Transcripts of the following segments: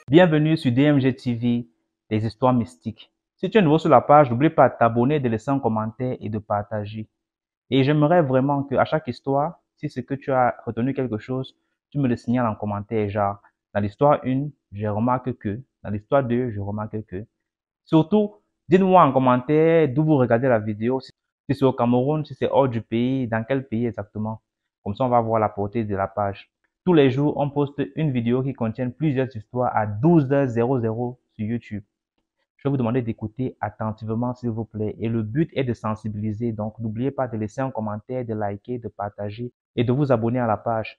Bienvenue sur DMG TV, des histoires mystiques. Si tu es nouveau sur la page, n'oublie pas de t'abonner, de laisser un commentaire et de partager. Et j'aimerais vraiment qu'à chaque histoire, si c'est que tu as retenu quelque chose, tu me le signales en commentaire, genre, dans l'histoire 1, je remarque que, dans l'histoire 2, je remarque que. Surtout, dites-moi en commentaire d'où vous regardez la vidéo, si c'est au Cameroun, si c'est hors du pays, dans quel pays exactement. Comme ça, on va voir la portée de la page. Tous les jours, on poste une vidéo qui contient plusieurs histoires à 12h00 sur YouTube. Je vais vous demander d'écouter attentivement, s'il vous plaît. Et le but est de sensibiliser. Donc, n'oubliez pas de laisser un commentaire, de liker, de partager et de vous abonner à la page.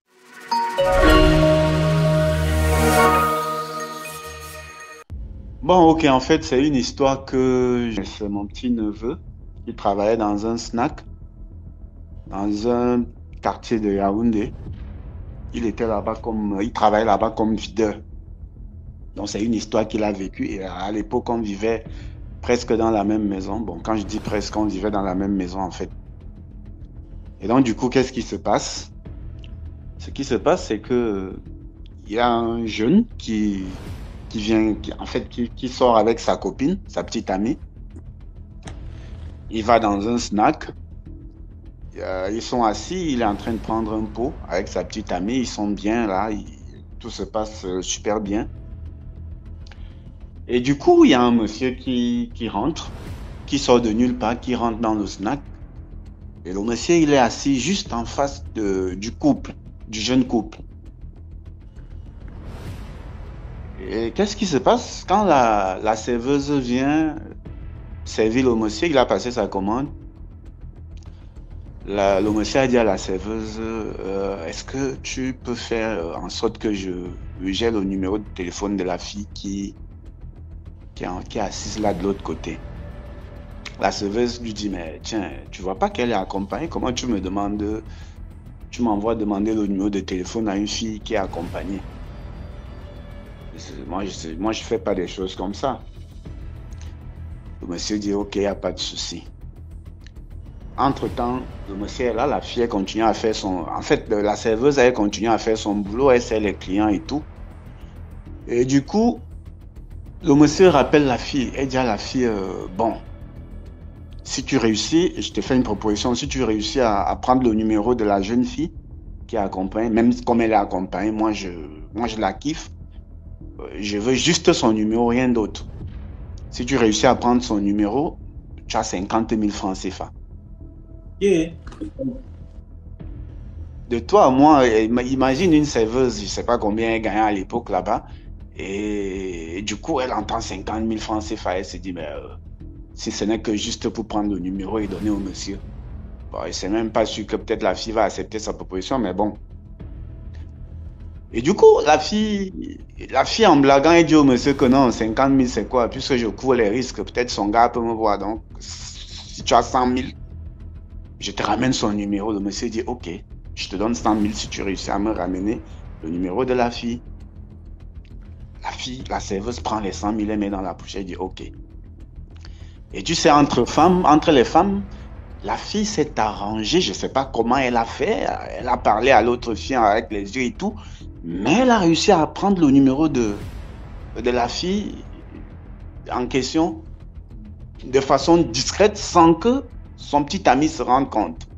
Bon, ok, en fait, c'est une histoire que c'est mon petit neveu qui travaillait dans un snack, dans un quartier de Yaoundé. Il travaillait là-bas comme videur. Donc, c'est une histoire qu'il a vécue. Et à l'époque, on vivait presque dans la même maison. Bon, quand je dis presque, on vivait dans la même maison, en fait. Et donc, du coup, qu'est-ce qui se passe? Ce qui se passe, c'est que il y a un jeune qui sort avec sa copine, sa petite amie. Il va dans un snack. Ils sont assis, il est en train de prendre un pot avec sa petite amie. Ils sont bien là, tout se passe super bien. Et du coup, il y a un monsieur qui rentre, qui sort de nulle part, qui rentre dans le snack. Et le monsieur, il est assis juste en face du couple, du jeune couple. Et qu'est-ce qui se passe quand la serveuse vient servir le monsieur? Il a passé sa commande. Le monsieur a dit à la serveuse, est-ce que tu peux faire en sorte que j'ai le numéro de téléphone de la fille qui est assise là de l'autre côté. La serveuse lui dit, mais tiens, tu vois pas qu'elle est accompagnée? Comment tu m'envoies demander le numéro de téléphone à une fille qui est accompagnée? Moi, je fais pas des choses comme ça. Le monsieur dit, ok, il n'y a pas de souci. Entre-temps, le monsieur est là, la fille elle continue à faire son... En fait, la serveuse, elle continue à faire son boulot, elle sert les clients et tout. Et du coup, le monsieur rappelle la fille. Elle dit à la fille, bon, si tu réussis, je te fais une proposition, si tu réussis à prendre le numéro de la jeune fille qui est accompagnée, même comme elle est accompagnée, moi je la kiffe. Je veux juste son numéro, rien d'autre. Si tu réussis à prendre son numéro, tu as 50 000 francs CFA. Yeah. De toi à moi, imagine une serveuse, je ne sais pas combien elle gagnait à l'époque là-bas. Et du coup, elle entend 50 000 francs CFA. Elle se dit, mais si ce n'est que juste pour prendre le numéro et donner au monsieur. Bon, je ne sais même pas sûr que peut-être la fille va accepter sa proposition, mais bon. Et du coup, la fille en blaguant, elle dit au monsieur que non, 50 000 c'est quoi? Puisque je cours les risques, peut-être son gars peut me voir. Donc, si tu as 100 000, je te ramène son numéro. Le monsieur dit, ok, je te donne 100 000 si tu réussis à me ramener le numéro de la fille. La serveuse prend les 100 000 et met dans la pochette et dit, ok. Et tu sais, entre les femmes, la fille s'est arrangée, je ne sais pas comment elle a fait. Elle a parlé à l'autre fille avec les yeux et tout. Mais elle a réussi à prendre le numéro de la fille en question de façon discrète sans que son petit ami se rende compte.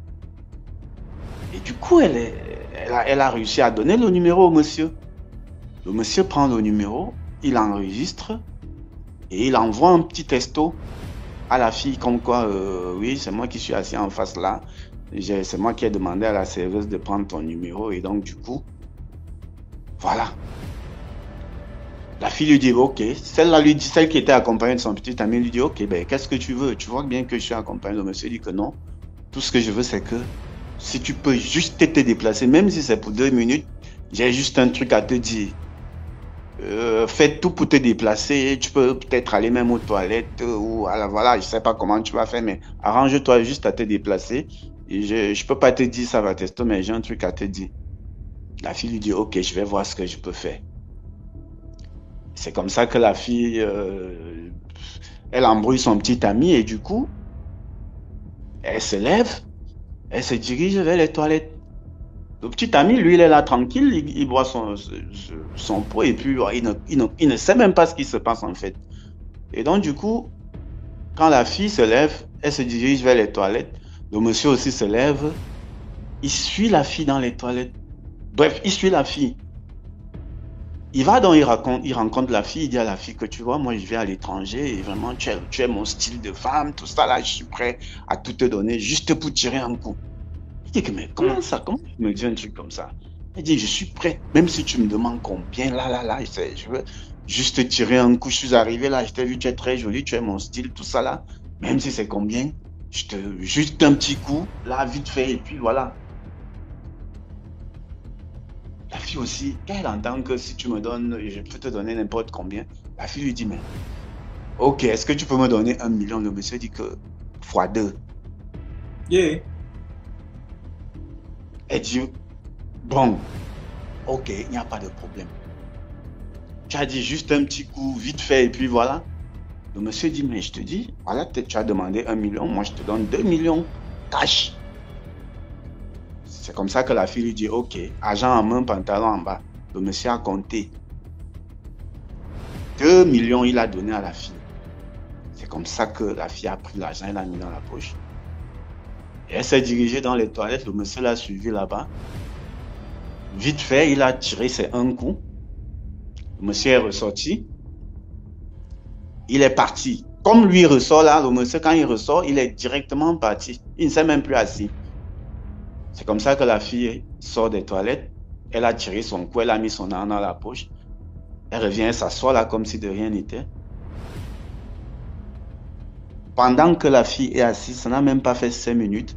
Et du coup, elle a réussi à donner le numéro au monsieur. Le monsieur prend le numéro, il enregistre et il envoie un petit texto à la fille comme quoi, oui, c'est moi qui suis assis en face là. C'est moi qui ai demandé à la serveuse de prendre ton numéro et donc du coup, voilà. La fille lui dit, ok. Celle qui était accompagnée de son petit ami lui dit, ok, ben qu'est-ce que tu veux? Tu vois bien que je suis accompagné. Le monsieur dit que non. Tout ce que je veux, c'est que si tu peux juste te déplacer, même si c'est pour 2 minutes, j'ai juste un truc à te dire. Fais tout pour te déplacer. Tu peux peut-être aller même aux toilettes ou voilà, je sais pas comment tu vas faire, mais arrange-toi juste à te déplacer. Et je peux pas te dire ça va tester, mais j'ai un truc à te dire. La fille lui dit, ok, je vais voir ce que je peux faire. C'est comme ça que la fille, elle embrouille son petit ami et du coup, elle se lève, elle se dirige vers les toilettes. Le petit ami, lui, il est là tranquille, il boit son pot et puis il ne sait même pas ce qui se passe en fait. Et donc, du coup, quand la fille se lève, elle se dirige vers les toilettes. Le monsieur aussi se lève. Il suit la fille dans les toilettes. Bref, il suit la fille. Il va donc, il rencontre la fille, il dit à la fille que tu vois, moi je vais à l'étranger et vraiment tu es mon style de femme, tout ça là, je suis prêt à tout te donner juste pour tirer un coup. Il dit que mais comment ça, comment tu me dis un truc comme ça? Il dit je suis prêt, même si tu me demandes combien, là, je veux juste tirer un coup, je suis arrivé là, je t'ai vu, tu es très jolie, tu es mon style, tout ça là, même si c'est combien, juste un petit coup, là vite fait et puis voilà. La fille aussi, quand elle entend que si tu me donnes, je peux te donner n'importe combien, la fille lui dit, mais ok, est-ce que tu peux me donner 1 million? Le monsieur dit que fois 2. Yeah. Elle dit, bon, ok, il n'y a pas de problème. Tu as dit juste un petit coup, vite fait, et puis voilà. Le monsieur dit, mais je te dis, voilà, tu as demandé 1 million, moi je te donne 2 millions cash. C'est comme ça que la fille lui dit, ok, argent en main, pantalon en bas. Le monsieur a compté. 2 millions, il a donné à la fille. C'est comme ça que la fille a pris l'argent et l'a mis dans la poche. Et elle s'est dirigée dans les toilettes, le monsieur l'a suivi là-bas. Vite fait, il a tiré ses un coup. Le monsieur est ressorti. Il est parti. Comme lui ressort là, le monsieur, quand il ressort, il est directement parti. Il ne s'est même plus assis. C'est comme ça que la fille sort des toilettes. Elle a tiré son cou, elle a mis son arme dans la poche. Elle revient s'asseoir là comme si de rien n'était. Pendant que la fille est assise, ça n'a même pas fait 5 minutes.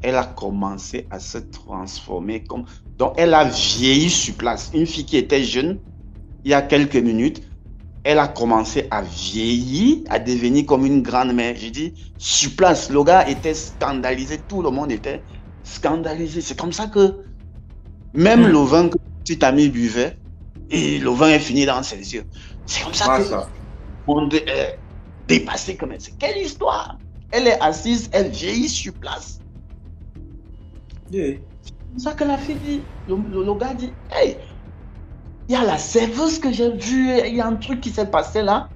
Elle a commencé à se transformer comme... Donc elle a vieilli sur place. Une fille qui était jeune, il y a quelques minutes, elle a commencé à vieillir, à devenir comme une grande mère. J'ai dit, sur place, le gars était scandalisé, tout le monde était scandalisé. C'est comme ça que même le vin que petit ami buvait, et le vin est fini dans ses yeux. C'est comme ça que on est dépassé comme ça. Quelle histoire! Elle est assise, elle vieillit sur place. Yeah. C'est comme ça que la fille dit, le gars dit, hey, il y a la serveuse que j'ai vue, il y a un truc qui s'est passé là.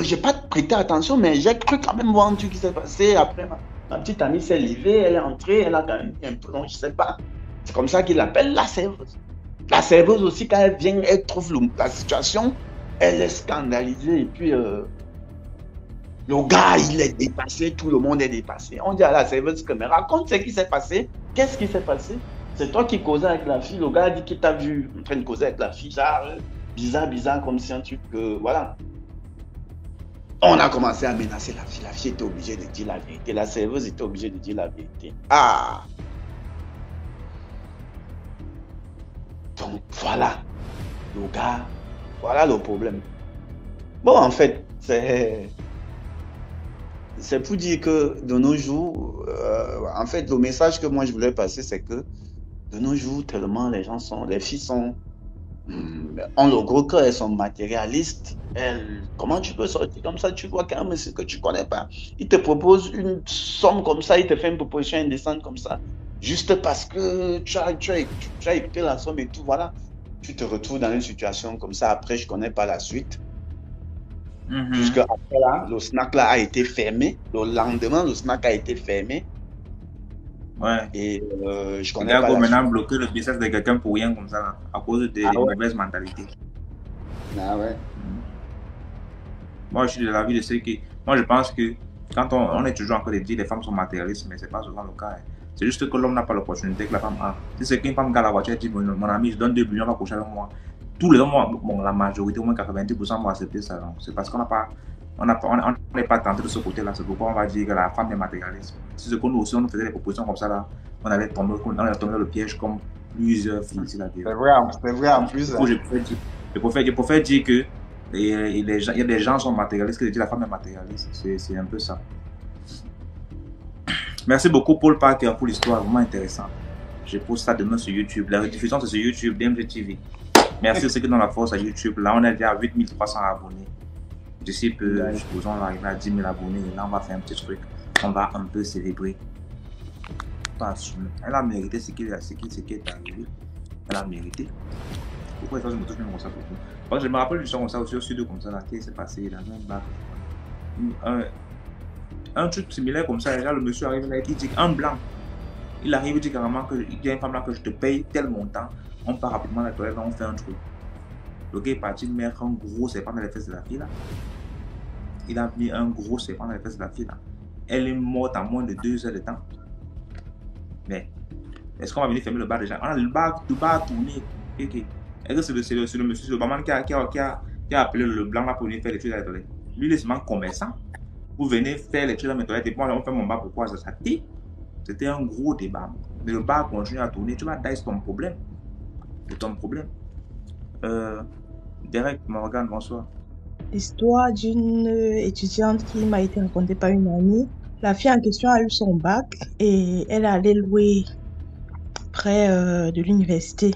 J'ai pas prêté attention, mais j'ai cru quand même voir un truc qui s'est passé. Après, ma petite amie s'est levée, elle est entrée, elle a quand même un peu, non, je sais pas. C'est comme ça qu'il l'appelle la serveuse. La serveuse aussi, quand elle vient, elle trouve la situation, elle est scandalisée. Et puis, le gars, il est dépassé, tout le monde est dépassé. On dit à la serveuse que, mais raconte ce qui s'est passé. Qu'est-ce qui s'est passé? C'est toi qui causais avec la fille. Le gars a dit qu'il t'a vu en train de causer avec la fille. Genre, bizarre, comme si un truc, voilà. On a commencé à menacer la fille. La fille était obligée de dire la vérité. La serveuse était obligée de dire la vérité. Ah! Donc, voilà. Le gars, voilà le problème. Bon, en fait, c'est pour dire que de nos jours, en fait, le message que moi je voulais passer, c'est que de nos jours, tellement les filles sont, ont le gros cœur, elles sont matérialistes. Comment tu peux sortir comme ça? Tu vois quand même ce que tu connais pas. Il te propose une somme comme ça, il te fait une proposition indécente comme ça, juste parce que tu as écouté la somme et tout, voilà. Tu te retrouves dans une situation comme ça. Après, je connais pas la suite. Jusqu'à après là, le snack là a été fermé. Le lendemain, le snack a été fermé. Ouais. Et je connais pas. Pas maintenant bloquer le business de quelqu'un pour rien comme ça, là, à cause des mauvaises mentalités. Ah ouais. Moi, je suis de l'avis de ceux qui. Moi, je pense que quand on est toujours encore de dire les femmes sont matérialistes, mais c'est pas souvent le cas. C'est juste que l'homme n'a pas l'opportunité que la femme a. Si c'est qu'une femme garde la voiture, elle dit mon ami, je donne 2 millions, on va coucher avec moi. Tous les hommes, bon, la majorité, au moins 90% vont accepter ça. C'est parce qu'on n'a pas. On n'est pas tenté de ce côté-là. C'est pourquoi on va dire que la femme est matérialiste. Si c'est que nous aussi, on nous faisait des propositions comme ça, là, on allait tomber dans le piège comme plusieurs filles. C'est vrai en plus. Je préfère dire que il y a des gens qui sont matérialistes que de dire la femme est matérialiste. C'est un peu ça. Merci beaucoup Paul Parker pour l'histoire, vraiment intéressant. Je poste ça demain sur YouTube. La rediffusion c'est sur YouTube, DMG TV. Merci à ceux qui donnent la force à YouTube. Là, on est déjà à 8300 abonnés. D'ici peu, supposons, on va arriver à 10 000 abonnés. Et là, on va faire un petit truc. On va un peu célébrer. pas assumé. Elle a mérité ce qui est arrivé. Elle a mérité. Pourquoi il faut que je me touche même comme ça pour tout? Parce que je me rappelle du son comme ça aussi au sud comme ça, là, qui s'est passé dans un bar. Un truc similaire comme ça, déjà le monsieur arrive là, il dit un blanc. Il arrive, il dit carrément qu'il y a une femme là que je te paye tel montant, on part rapidement à la toilette, on fait un truc. Le gars est parti mettre un gros serpent dans les fesses de la fille là. Il a mis un gros serpent dans les fesses de la fille là. Elle est morte en moins de 2 heures de temps. Mais est-ce qu'on va venir fermer le bar déjà? On a le bar a tourné. Okay. Est-ce que c'est le monsieur, le barman qui a appelé le blanc là pour venir faire les trucs dans les toilettes? Lui, il est seulement commerçant. Vous venez faire les trucs dans mes toilettes et moi, on fait mon bar, pourquoi ça tire? C'était un gros débat. Mais le bar continue à tourner. Tu vas dire, c'est ton problème. C'est ton problème. Derek, Morgan, bonsoir. L'histoire d'une étudiante qui m'a été racontée par une amie. La fille en question a eu son bac et elle allait louer près de l'université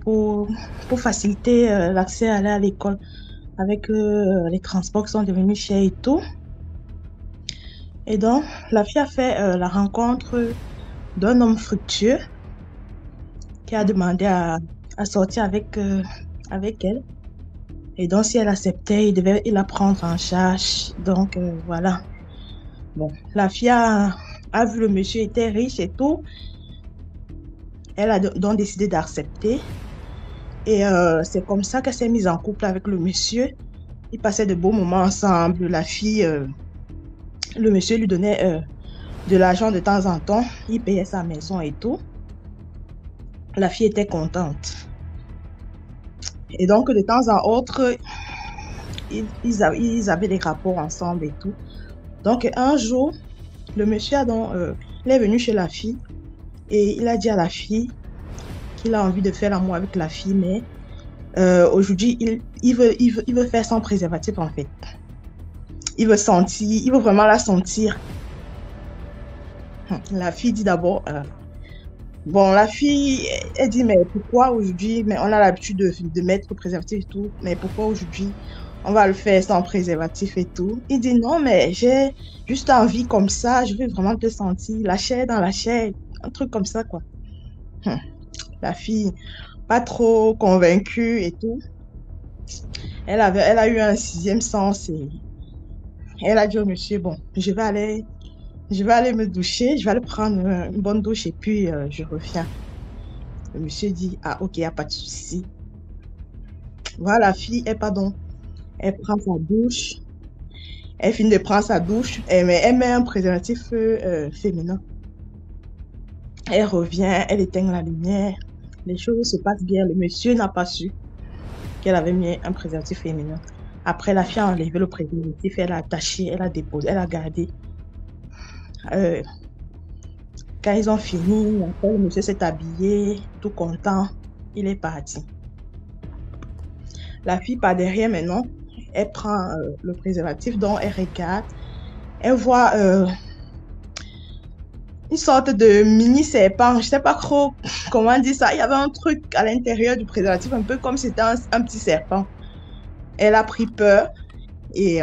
pour faciliter l'accès à aller à l'école avec les transports qui sont devenus chers et tout. Et donc, la fille a fait la rencontre d'un homme fructueux qui a demandé à sortir avec elle. Et donc, si elle acceptait, il la prendre en charge. Donc, voilà. Bon, la fille a vu le monsieur était riche et tout. Elle a donc décidé d'accepter. Et c'est comme ça qu'elle s'est mise en couple avec le monsieur. Ils passaient de beaux moments ensemble. La fille, le monsieur lui donnait de l'argent de temps en temps. Il payait sa maison et tout. La fille était contente. Et donc, de temps en autre, ils avaient des rapports ensemble et tout. Donc, un jour, le monsieur il est venu chez la fille et il a dit à la fille qu'il a envie de faire l'amour avec la fille, mais aujourd'hui, il veut faire sans préservatif en fait. Il veut vraiment la sentir. La fille dit d'abord... Bon, la fille, elle dit, mais pourquoi aujourd'hui, mais on a l'habitude de mettre le préservatif et tout, mais pourquoi aujourd'hui, on va le faire sans préservatif et tout? Il dit, non, mais j'ai juste envie comme ça, je veux vraiment te sentir, la chair dans la chair, un truc comme ça, quoi. La fille, pas trop convaincue et tout. Elle a eu un 6e sens et elle a dit au monsieur, bon, je vais aller me doucher, je vais aller prendre une bonne douche et puis je reviens. Le monsieur dit, ah ok, il n'y a pas de souci. Voilà, la fille, elle prend sa douche. Elle finit de prendre sa douche, elle met un préservatif féminin. Elle revient, elle éteint la lumière. Les choses se passent bien. Le monsieur n'a pas su qu'elle avait mis un préservatif féminin. Après, la fille a enlevé le préservatif, elle a attaché, elle a déposé, elle a gardé. Quand ils ont fini, après, le monsieur s'est habillé, tout content, il est parti. La fille par derrière maintenant, elle prend le préservatif, donc elle regarde, elle voit une sorte de mini serpent, je sais pas trop comment dire ça, il y avait un truc à l'intérieur du préservatif, un peu comme si c'était un petit serpent. Elle a pris peur et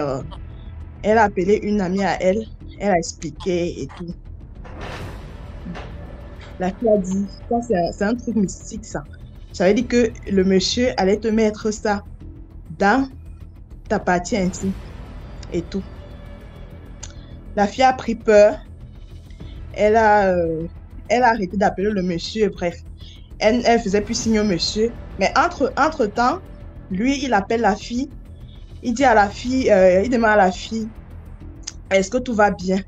elle a appelé une amie à elle. Elle a expliqué et tout. La fille a dit, c'est un truc mystique ça. Ça veut dire que le monsieur allait te mettre ça dans ta partie intime et tout. La fille a pris peur. Elle a arrêté d'appeler le monsieur, bref. Elle faisait plus signe au monsieur. Mais entre-temps, lui, il appelle la fille. Il dit à la fille, il demande à la fille, est-ce que tout va bien?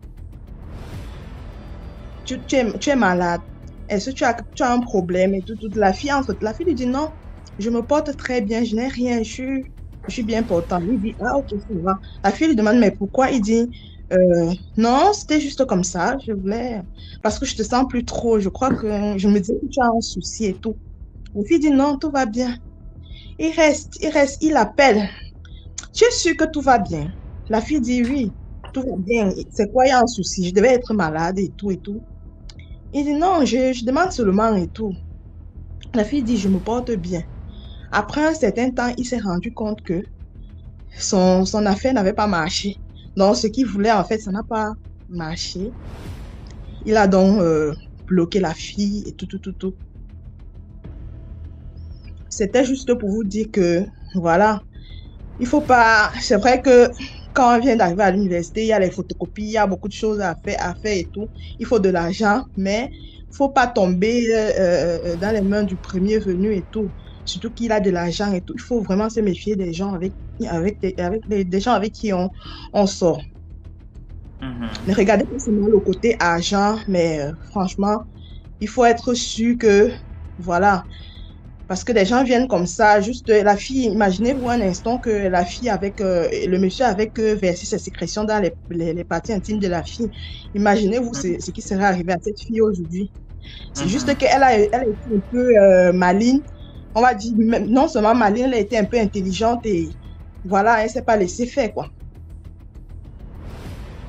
Tu es malade? Est-ce que tu as un problème et tout? La fille lui dit non, je me porte très bien, je n'ai rien, je suis bien portant. Il dit, ah ok, ça va. La fille lui demande, mais pourquoi? Il dit, non, c'était juste comme ça, je voulais, parce que je te sens plus trop, je crois que je me dis que tu as un souci et tout. La fille dit, non, tout va bien. Il reste, il appelle. Tu es sûr que tout va bien? La fille dit, oui. Tout va bien, c'est quoi, il y a un souci, je devais être malade et tout et tout. Il dit non, je demande seulement et tout. La fille dit, je me porte bien. Après un certain temps, il s'est rendu compte que son affaire n'avait pas marché. Donc ce qu'il voulait en fait, ça n'a pas marché. Il a donc bloqué la fille et tout. C'était juste pour vous dire que, voilà, il faut pas... C'est vrai que quand on vient d'arriver à l'université, il y a les photocopies, il y a beaucoup de choses à faire et tout. Il faut de l'argent, mais il faut pas tomber dans les mains du premier venu et tout. Surtout qu'il a de l'argent et tout. Il faut vraiment se méfier des gens des gens avec qui on sort. Ne regardez pas seulement le côté argent, mais franchement, il faut être sûr que, voilà, parce que des gens viennent comme ça, juste la fille, imaginez-vous un instant que la fille avec, le monsieur avec versé ses sécrétions dans les parties intimes de la fille. Imaginez-vous ce qui serait arrivé à cette fille aujourd'hui. C'est juste qu'elle a été un peu maligne, on va dire, non seulement maligne, elle a été un peu intelligente et voilà, elle ne s'est pas laissée faire, quoi.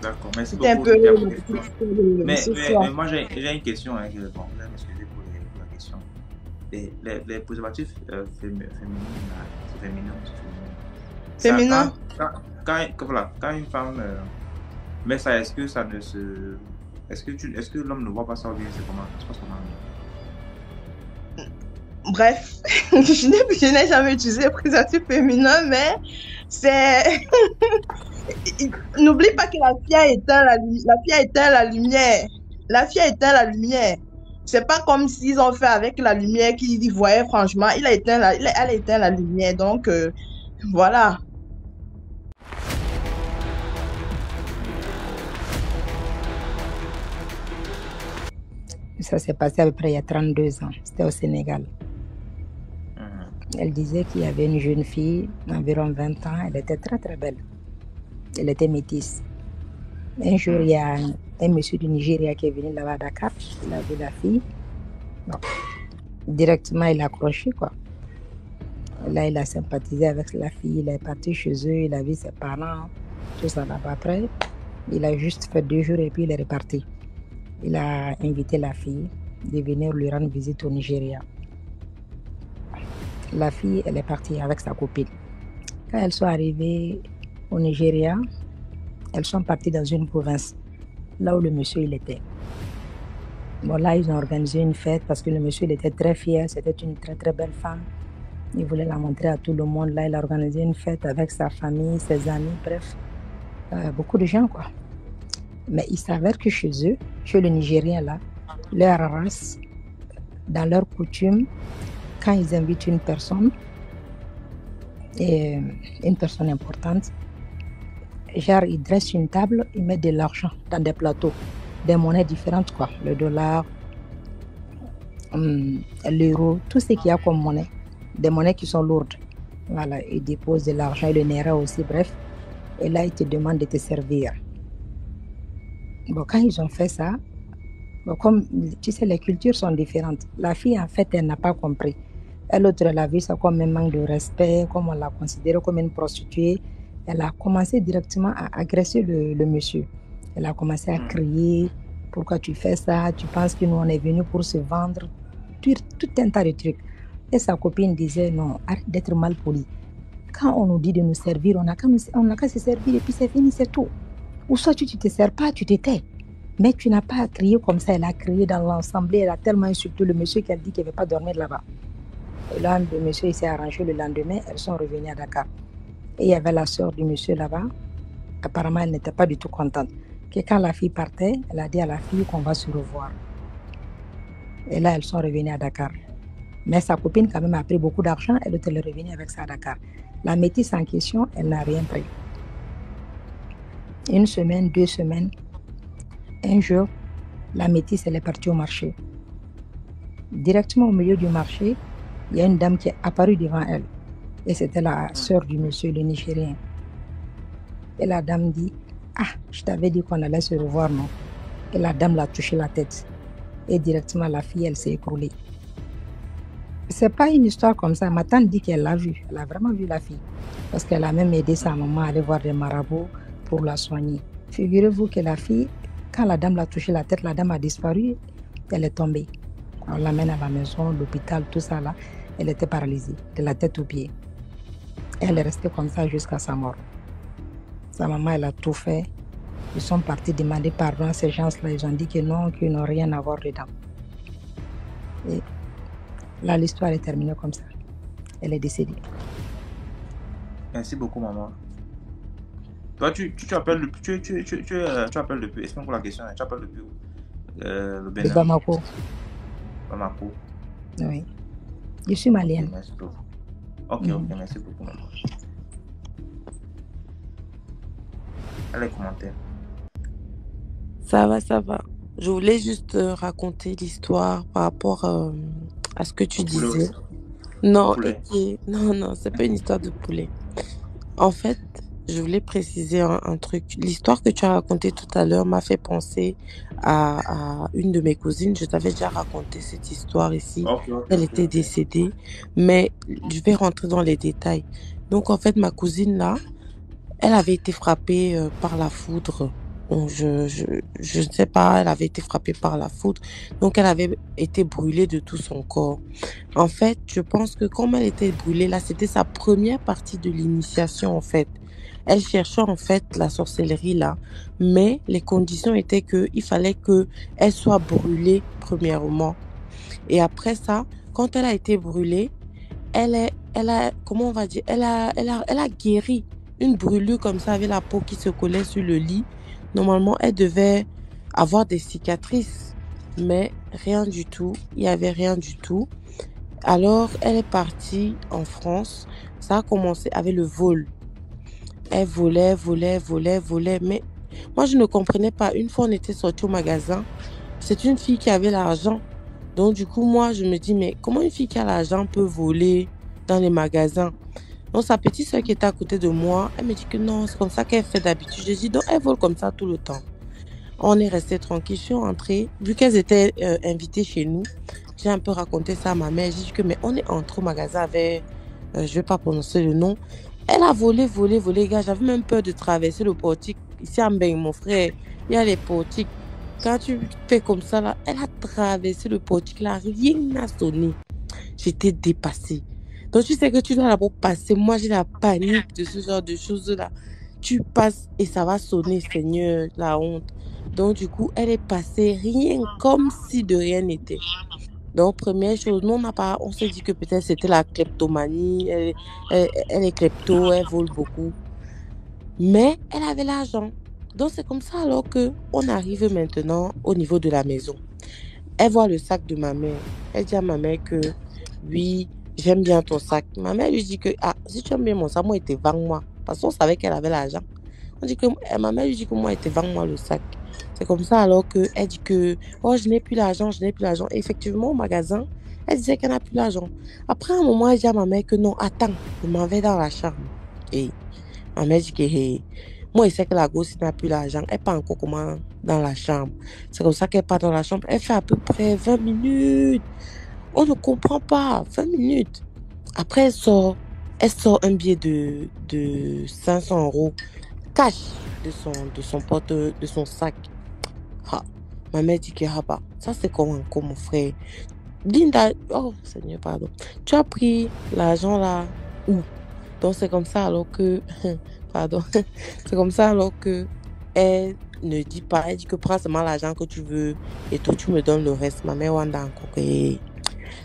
D'accord, merci C'était un beaucoup. peu Mais moi, j'ai une question. Hein, bon, là, excusez pour la question. Les préservatifs féminins, c'est féminin. Féminin? Quand une femme met ça, est-ce que ça ne se... Est-ce que l'homme ne voit pas ça ou bien c'est comment? Ça se passe comment? Bref, je n'ai jamais utilisé le préservatif féminin, mais c'est... N'oublie pas que la fille a éteint la lumière. La fille a éteint la lumière. C'est pas comme s'ils ont fait avec la lumière qu'ils voyaient, franchement. Elle a éteint la lumière. Donc, voilà. Ça s'est passé à peu près il y a 32 ans. C'était au Sénégal. Elle disait qu'il y avait une jeune fille d'environ 20 ans. Elle était très très belle. Elle était métisse. Un jour, il y a un monsieur du Nigeria qui est venu là-bas à Dakar. Il a vu la fille. Bon. Directement, il a accroché, quoi. Là, il a sympathisé avec la fille. Il est parti chez eux. Il a vu ses parents. Tout ça là-bas. Après, il a juste fait 2 jours et puis il est reparti. Il a invité la fille de venir lui rendre visite au Nigeria. La fille, elle est partie avec sa copine. Quand elles sont arrivées au Nigeria, elles sont parties dans une province, là où le monsieur il était. Bon, là, ils ont organisé une fête parce que le monsieur il était très fier, c'était une très très belle femme. Il voulait la montrer à tout le monde. Là, il a organisé une fête avec sa famille, ses amis, bref, beaucoup de gens, quoi. Mais il s'avère que chez eux, chez le Nigérien, là, leur race, dans leur coutume, quand ils invitent une personne, et une personne importante, genre ils dressent une table, ils mettent de l'argent dans des plateaux, des monnaies différentes, quoi, le dollar, l'euro, tout ce qu'il y a comme monnaie, des monnaies qui sont lourdes. Voilà, ils déposent de l'argent et le naira aussi, bref. Et là, ils te demandent de te servir. Bon, quand ils ont fait ça, bon, comme tu sais, les cultures sont différentes. La fille, en fait, elle n'a pas compris. L'autre, elle a vu ça comme un manque de respect, comme on l'a considéré comme une prostituée. Elle a commencé directement à agresser le monsieur. Elle a commencé à crier, pourquoi tu fais ça? Tu penses que nous, on est venus pour se vendre? Tout un tas de trucs. Et sa copine disait, non, arrête d'être mal poli. Quand on nous dit de nous servir, on n'a qu'à se servir et puis c'est fini, c'est tout. Ou soit tu ne te sers pas, tu te tais. Mais tu n'as pas à crier comme ça. Elle a crié dans l'assemblée, elle a tellement insulté le monsieur qu'elle dit qu'elle ne veut pas dormir là-bas. Et là, le monsieur il s'est arrangé le lendemain, elles sont revenues à Dakar. Et il y avait la sœur du monsieur là-bas. Apparemment, elle n'était pas du tout contente. Que quand la fille partait, elle a dit à la fille qu'on va se revoir. Et là, elles sont revenues à Dakar. Mais sa copine, quand même, a pris beaucoup d'argent. Elle est revenue avec ça à Dakar. La métisse en question, elle n'a rien pris. 1 semaine, 2 semaines, un jour, la métisse, elle est partie au marché. Directement au milieu du marché, il y a une dame qui est apparue devant elle. Et c'était la sœur du monsieur, le Nigérien. Et la dame dit, ah, je t'avais dit qu'on allait se revoir, non? Et la dame l'a touché la tête. Et directement, la fille, elle s'est écroulée. C'est pas une histoire comme ça. Ma tante dit qu'elle l'a vue. Elle a vraiment vu la fille. Parce qu'elle a même aidé sa maman à aller voir des marabouts pour la soigner. Figurez-vous que la fille, quand la dame l'a touché la tête, la dame a disparu. Elle est tombée. On l'amène à la maison, l'hôpital, tout ça là. Elle était paralysée, de la tête aux pieds. Elle est restée comme ça jusqu'à sa mort. Sa maman, elle a tout fait Ils sont partis demander pardon à ces gens-là. Ils ont dit que non, qu'ils n'ont rien à voir dedans. Et là, l'histoire est terminée comme ça. Elle est décédée. Merci beaucoup, maman. Toi, tu appelles depuis. Tu appelles depuis. Explique pour la question. Tu appelles depuis où? Le De Bénin. Bamako. Bamako. Oui. Je suis malienne. Merci beaucoup. Ok, merci beaucoup, maman. Allez, commentaires. Ça va. Je voulais juste raconter l'histoire par rapport à ce que tu disais. Non, non, c'est pas une histoire de poulet. En fait, je voulais préciser un truc. L'histoire que tu as racontée tout à l'heure m'a fait penser à une de mes cousines. Je t'avais déjà raconté cette histoire ici. Elle était décédée, mais je vais rentrer dans les détails. Donc, en fait, ma cousine là, elle avait été frappée par la foudre. Donc, je ne sais pas, elle avait été frappée par la foudre. Donc, elle avait été brûlée de tout son corps. En fait, je pense que comme elle était brûlée, là, c'était sa première partie de l'initiation, en fait. Elle cherchait, en fait, la sorcellerie, là. Mais les conditions étaient qu'il fallait qu'elle soit brûlée, premièrement. Et après ça, quand elle a été brûlée, elle a, comment on va dire, elle a guéri. Une brûlure comme ça, avec la peau qui se collait sur le lit. Normalement, elle devait avoir des cicatrices. Mais rien du tout. Il n'y avait rien du tout. Alors, elle est partie en France. Ça a commencé avec le vol. Elle volait. Mais moi, je ne comprenais pas. Une fois, on était sortis au magasin. C'est une fille qui avait l'argent. Donc, du coup, moi, je me dis, mais comment une fille qui a l'argent peut voler dans les magasins? Donc, sa petite soeur qui était à côté de moi, elle me dit que non, c'est comme ça qu'elle fait d'habitude. Je dis, donc, elle vole comme ça tout le temps. On est resté tranquille. Je suis rentrée. Vu qu'elles étaient invitées chez nous, j'ai un peu raconté ça à ma mère. J'ai dit que, mais on est entré au magasin avec, je ne vais pas prononcer le nom. Elle a volé, gars. J'avais même peur de traverser le portique. Ici à Mbeng, mon frère, il y a les portiques. Quand tu fais comme ça, là, elle a traversé le portique, là, rien n'a sonné. J'étais dépassée. Donc, tu sais que tu dois d'abord passer. Moi, j'ai la panique de ce genre de choses-là. Tu passes et ça va sonner, Seigneur, la honte. Donc, du coup, elle est passée rien comme si de rien n'était. Donc, première chose, nous, on s'est dit que peut-être c'était la kleptomanie. Elle est klepto, elle vole beaucoup. Mais elle avait l'argent. Donc, c'est comme ça alors qu'on arrive maintenant au niveau de la maison. Elle voit le sac de ma mère. Elle dit à ma mère que oui, j'aime bien ton sac. Ma mère lui dit que si tu aimes bien mon sac, moi, il te vends-moi. Parce qu'on savait qu'elle avait l'argent. Ma mère lui dit que moi, il te vends-moi le sac. C'est comme ça alors qu'elle dit que oh, je n'ai plus l'argent. Et effectivement, au magasin, elle disait qu'elle n'a plus l'argent. Après un moment, elle dit à ma mère que non, attends, je m'en vais dans la chambre. Et ma mère dit que moi, je sais que la gosse n'a plus l'argent. Elle part encore comment dans la chambre. C'est comme ça qu'elle part dans la chambre. Elle fait à peu près 20 minutes. On ne comprend pas. 20 minutes. Après, elle sort un billet de 500 € cash de son sac. Ma mère dit que ça c'est comment mon frère. Linda, oh Seigneur, pardon. Tu as pris l'argent là où? Donc c'est comme ça alors que pardon. C'est comme ça alors que elle ne dit pas, elle dit que prends seulement l'argent que tu veux et toi tu me donnes le reste. Ma mère wanda encore.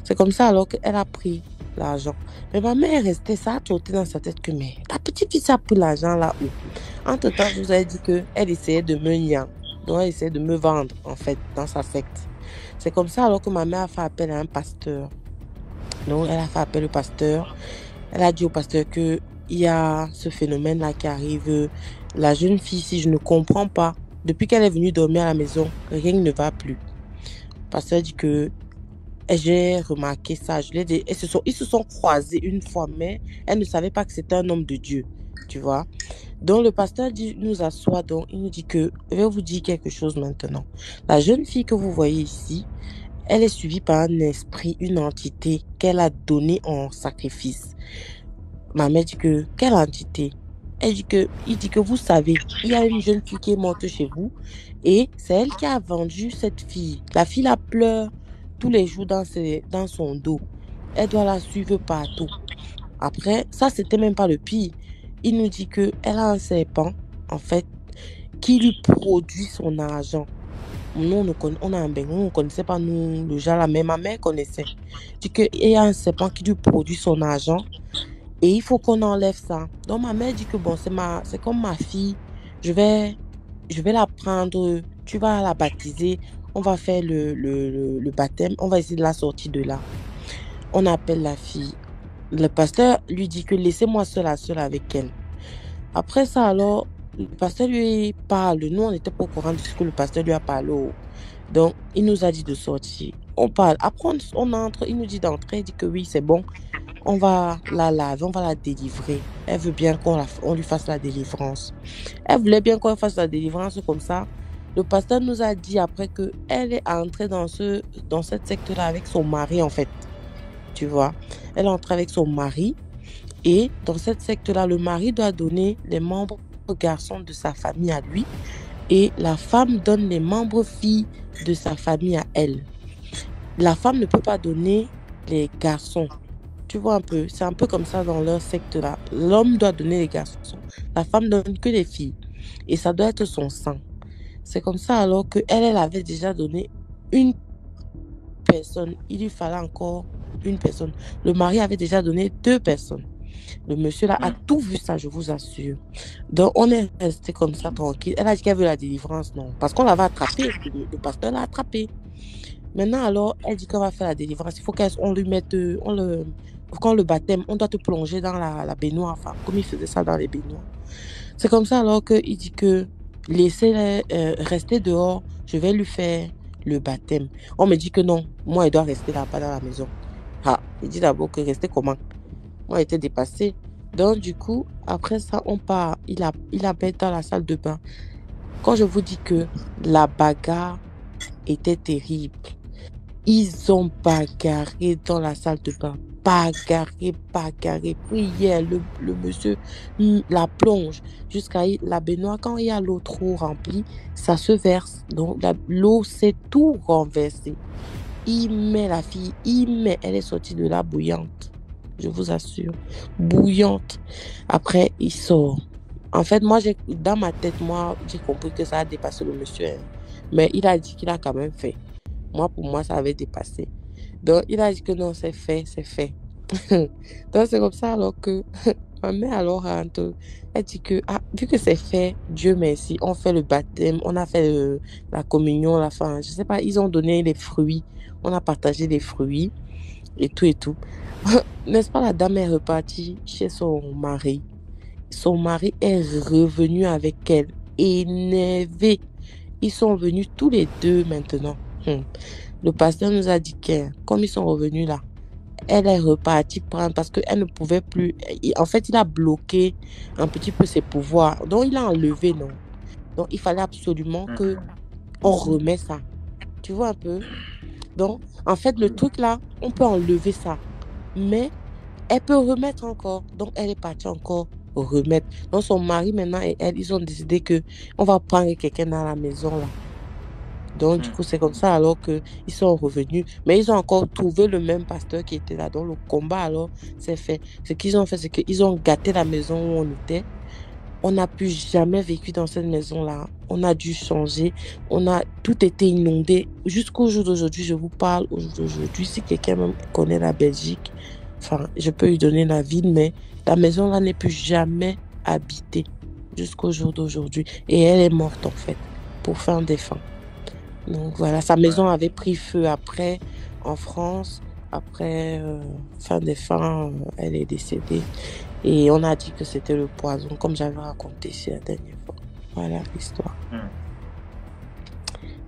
C'est comme ça alors qu'elle a pris l'argent. Mais ma mère est restée, ça a trotté dans sa tête que mais la petite fille a pris l'argent là où? Entre temps, je vous ai dit qu'elle essayait de me nier. Donc elle essayait de me vendre en fait dans sa secte. C'est comme ça alors que ma mère a fait appel à un pasteur. Donc elle a fait appel au pasteur. Elle a dit au pasteur que il y a ce phénomène-là qui arrive. La jeune fille, si je ne comprends pas, depuis qu'elle est venue dormir à la maison, rien ne va plus. Le pasteur dit que j'ai remarqué ça. Je l'ai dit, ils se sont croisés une fois, mais elle ne savait pas que c'était un homme de Dieu. Tu vois? Donc le pasteur nous assoit, donc il nous dit que je vais vous dire quelque chose maintenant. La jeune fille que vous voyez ici, elle est suivie par un esprit, une entité qu'elle a donnée en sacrifice. Ma mère dit que, quelle entité? Il dit que vous savez, il y a une jeune fille qui est morte chez vous et c'est elle qui a vendu cette fille. La fille la pleure tous les jours dans son dos. Elle doit la suivre partout. Après, ça c'était même pas le pire. Il nous dit que elle a un serpent. En fait, qui lui produit son argent. Nous, on a un Bengo, on ne connaissait pas nous, le genre là, mais ma mère connaissait. Dit qu'il y a un serpent qui lui produit son argent et il faut qu'on enlève ça. Donc ma mère dit que bon, c'est comme ma fille, je vais la prendre, tu vas la baptiser, on va faire le baptême, on va essayer de la sortir de là. On appelle la fille. Le pasteur lui dit que laissez-moi seule avec elle. Après ça, alors, le pasteur lui parle. Nous, on n'était pas au courant de ce que le pasteur lui a parlé. Donc, il nous a dit de sortir. On parle. Après, on entre. Il nous dit d'entrer. Il dit que oui, c'est bon. On va la laver. On va la délivrer. Elle veut bien qu'on lui fasse la délivrance. Elle voulait bien qu'on fasse la délivrance comme ça. Le pasteur nous a dit après qu'elle est entrée dans cette secte-là avec son mari, en fait. Tu vois. Elle est entrée avec son mari. Et dans cette secte-là, le mari doit donner les membres garçons de sa famille à lui et la femme donne les membres filles de sa famille à elle. La femme ne peut pas donner les garçons. Tu vois un peu, c'est un peu comme ça dans leur secte-là. L'homme doit donner les garçons, la femme donne que les filles. Et ça doit être son sang. C'est comme ça alors qu'elle avait déjà donné une personne. Il lui fallait encore une personne. Le mari avait déjà donné 2 personnes. Le monsieur là a tout vu ça, je vous assure. Donc on est resté comme ça tranquille. Elle a dit qu'elle veut la délivrance, non. Parce qu'on l'avait attrapée, le pasteur l'a attrapée. Maintenant alors, elle dit qu'on va faire la délivrance. Il faut qu'on lui mette, quand le baptême, on doit te plonger dans la baignoire, enfin, comme il faisait ça dans les baignoires. C'est comme ça alors qu'il dit que laissez-les rester dehors, je vais lui faire le baptême. On me dit que non, moi il doit rester là-bas dans la maison. Ah, il dit d'abord que rester comment? Moi, j'étais dépassée. Donc, du coup, après ça, on part. Il a mis dans la salle de bain. Quand je vous dis que la bagarre était terrible, ils ont bagarré dans la salle de bain. Bagarré. Prière, le monsieur la plonge jusqu'à la baignoire. Quand il y a l'eau trop remplie, ça se verse. Donc, l'eau s'est tout renversée. La fille, elle est sortie de là bouillante. Je vous assure, bouillante. Après, il sort. En fait, moi, dans ma tête, j'ai compris que ça a dépassé le monsieur. Hein. Mais il a dit qu'il a quand même fait. Pour moi, ça avait dépassé. Donc, il a dit que non, c'est fait. Donc, c'est comme ça alors que ma mère alors rentre. Elle dit que, vu que c'est fait, Dieu merci, on fait le baptême, on a fait la communion, la fin. Je sais pas, ils ont donné les fruits. On a partagé les fruits et tout. N'est-ce pas, la dame est repartie chez son mari. Son mari est revenu avec elle, énervé. Ils sont venus tous les 2 maintenant. Le pasteur nous a dit que, comme ils sont revenus là, elle est repartie prendre parce qu'elle ne pouvait plus. En fait, il a bloqué un petit peu ses pouvoirs. Donc, il a enlevé, non. Donc, il fallait absolument qu'on remette ça. Tu vois un peu? Donc, en fait, le truc là, on peut enlever ça. Mais elle peut remettre encore. Donc, elle est partie encore remettre. Donc, son mari maintenant et elle, ils ont décidé que on va prendre quelqu'un dans la maison là. Donc, du coup, c'est comme ça alors qu'ils sont revenus. Mais ils ont encore trouvé le même pasteur qui était là. Donc, le combat alors, c'est fait. Ce qu'ils ont fait, c'est qu'ils ont gâté la maison où on était. On n'a plus jamais vécu dans cette maison-là. On a dû changer. Tout était inondé. Jusqu'au jour d'aujourd'hui, je vous parle. Au jour d'aujourd'hui, si quelqu'un même connaît la Belgique, enfin, je peux lui donner la ville, mais la maison-là n'est plus jamais habitée jusqu'au jour d'aujourd'hui. Et elle est morte, en fait, pour fin défunt. Donc, voilà, sa maison avait pris feu après, en France. Après fin défunt, elle est décédée. Et on a dit que c'était le poison, comme j'avais raconté ici la dernière fois. Voilà l'histoire.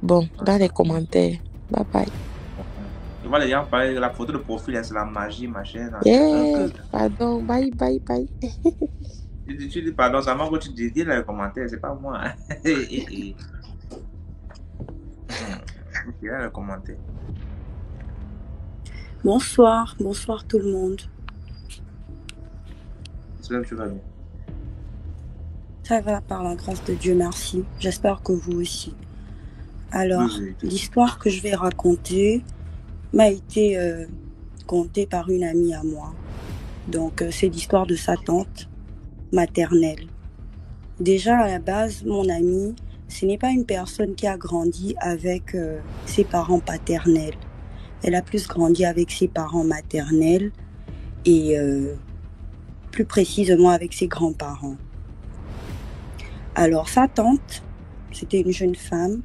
Bon, dans les commentaires. Bye bye. Tu vois, les gens parlent de la photo de profil, c'est la magie, machin. Pardon, bye. Tu dis pardon, ça manque que tu dis dans les commentaires, c'est pas moi. Dans les commentaires. Bonsoir tout le monde. J'espère que tu vas bien. Ça va par la grâce de Dieu, merci. J'espère que vous aussi. Alors, l'histoire que je vais raconter m'a été contée par une amie à moi. Donc, c'est l'histoire de sa tante maternelle. Déjà, à la base, mon amie, ce n'est pas une personne qui a grandi avec ses parents paternels. Elle a plus grandi avec ses parents maternels et plus précisément avec ses grands-parents. Alors, sa tante, c'était une jeune femme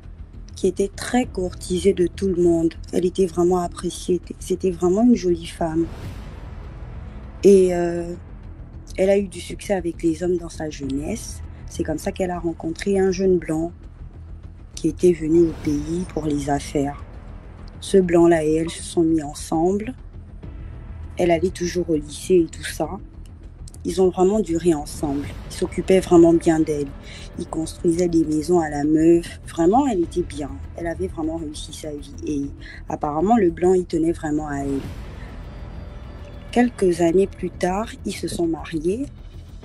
qui était très courtisée de tout le monde. Elle était vraiment appréciée. C'était vraiment une jolie femme. Et elle a eu du succès avec les hommes dans sa jeunesse. C'est comme ça qu'elle a rencontré un jeune blanc qui était venu au pays pour les affaires. Ce blanc-là et elle se sont mis ensemble. Elle allait toujours au lycée et tout ça. Ils ont vraiment duré ensemble. Ils s'occupaient vraiment bien d'elle. Ils construisaient des maisons à la meuf. Vraiment, elle était bien. Elle avait vraiment réussi sa vie. Et apparemment, le blanc, il tenait vraiment à elle. Quelques années plus tard, ils se sont mariés.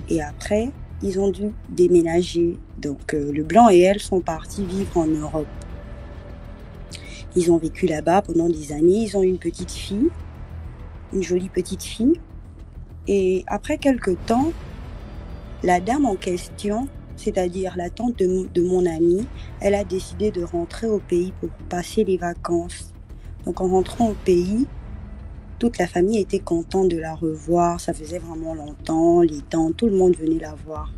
Et après, ils ont dû déménager. Donc, le blanc et elle sont partis vivre en Europe. Ils ont vécu là-bas pendant des années. Ils ont eu une petite fille. Une jolie petite fille. Et après quelques temps, la dame en question, c'est-à-dire la tante de mon amie, elle a décidé de rentrer au pays pour passer les vacances. Donc en rentrant au pays, toute la famille était contente de la revoir. Ça faisait vraiment longtemps, les tantes, tout le monde venait la voir.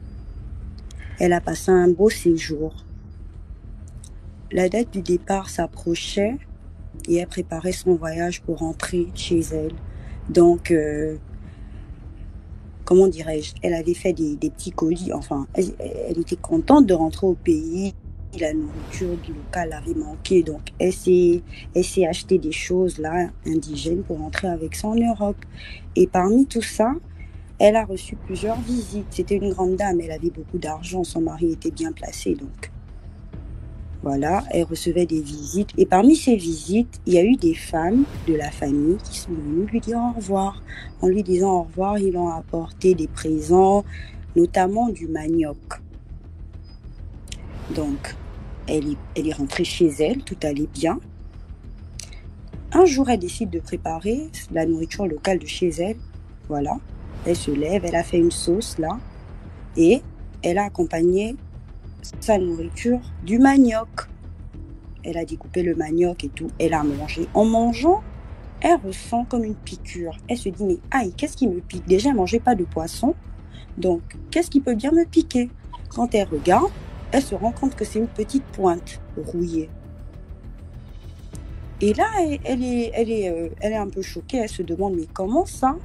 Elle a passé un beau séjour. La date du départ s'approchait et elle préparait son voyage pour rentrer chez elle. Donc, comment dirais-je, elle avait fait des petits colis, enfin, elle était contente de rentrer au pays, la nourriture locale avait manqué, donc elle s'est acheté des choses là, indigènes, pour rentrer avec ça en Europe. Et parmi tout ça, elle a reçu plusieurs visites. C'était une grande dame, elle avait beaucoup d'argent, son mari était bien placé, donc voilà, elle recevait des visites. Et parmi ces visites, il y a eu des femmes de la famille qui sont venues lui dire au revoir. En lui disant au revoir, ils ont apporté des présents, notamment du manioc. Donc, elle est rentrée chez elle, tout allait bien. Un jour, elle décide de préparer la nourriture locale de chez elle. Voilà, elle se lève, elle a fait une sauce là. Et elle a accompagné sa nourriture du manioc. Elle a découpé le manioc et tout, elle a mangé. En mangeant, elle ressent comme une piqûre. Elle se dit, mais aïe, qu'est-ce qui me pique? Déjà, elle ne mangeait pas de poisson, donc qu'est-ce qui peut bien me piquer? Quand elle regarde, elle se rend compte que c'est une petite pointe rouillée. Et là, elle est un peu choquée, elle se demande, mais comment ça,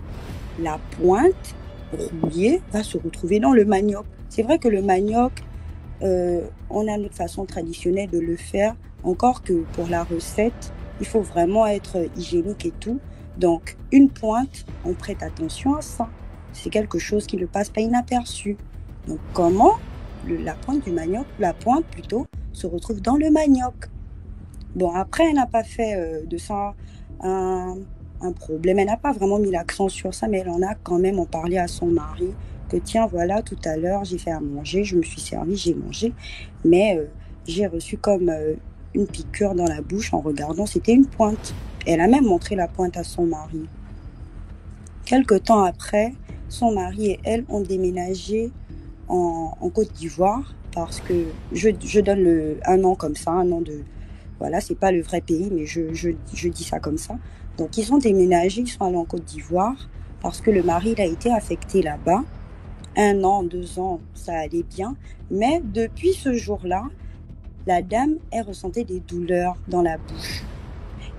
la pointe rouillée va se retrouver dans le manioc? C'est vrai que le manioc, on a notre façon traditionnelle de le faire, encore que pour la recette, il faut vraiment être hygiénique et tout. Donc, une pointe, on prête attention à ça. C'est quelque chose qui ne passe pas inaperçu. Donc, comment la pointe du manioc, la pointe plutôt, se retrouve dans le manioc? Bon, après, elle n'a pas fait de ça un problème. Elle n'a pas vraiment mis l'accent sur ça, mais elle en a quand même en parlé à son mari. Que tiens, voilà, tout à l'heure, j'ai fait à manger, je me suis servie, j'ai mangé, mais j'ai reçu comme une piqûre dans la bouche en regardant, c'était une pointe. Elle a même montré la pointe à son mari. Quelque temps après, son mari et elle ont déménagé en Côte d'Ivoire, parce que je donne un nom comme ça, un nom de... Voilà, c'est pas le vrai pays, mais je dis ça comme ça. Donc, ils ont déménagé, ils sont allés en Côte d'Ivoire, parce que le mari, il a été affecté là-bas. 1 an, 2 ans, ça allait bien. Mais depuis ce jour-là, la dame, elle ressentait des douleurs dans la bouche.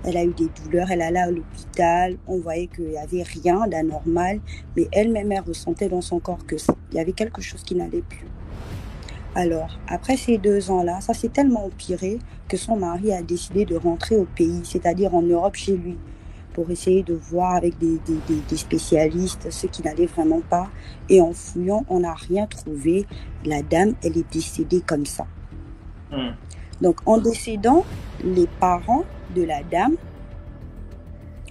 Elle a eu des douleurs, elle allait à l'hôpital. On voyait qu'il n'y avait rien d'anormal. Mais elle-même, elle ressentait dans son corps qu'il y avait quelque chose qui n'allait plus. Alors, après ces 2 ans-là, ça s'est tellement empiré que son mari a décidé de rentrer au pays, c'est-à-dire en Europe chez lui, pour essayer de voir avec des spécialistes ce qui n'allait vraiment pas. Et en fouillant, on n'a rien trouvé. La dame, elle est décédée comme ça. Donc, en décédant, les parents de la dame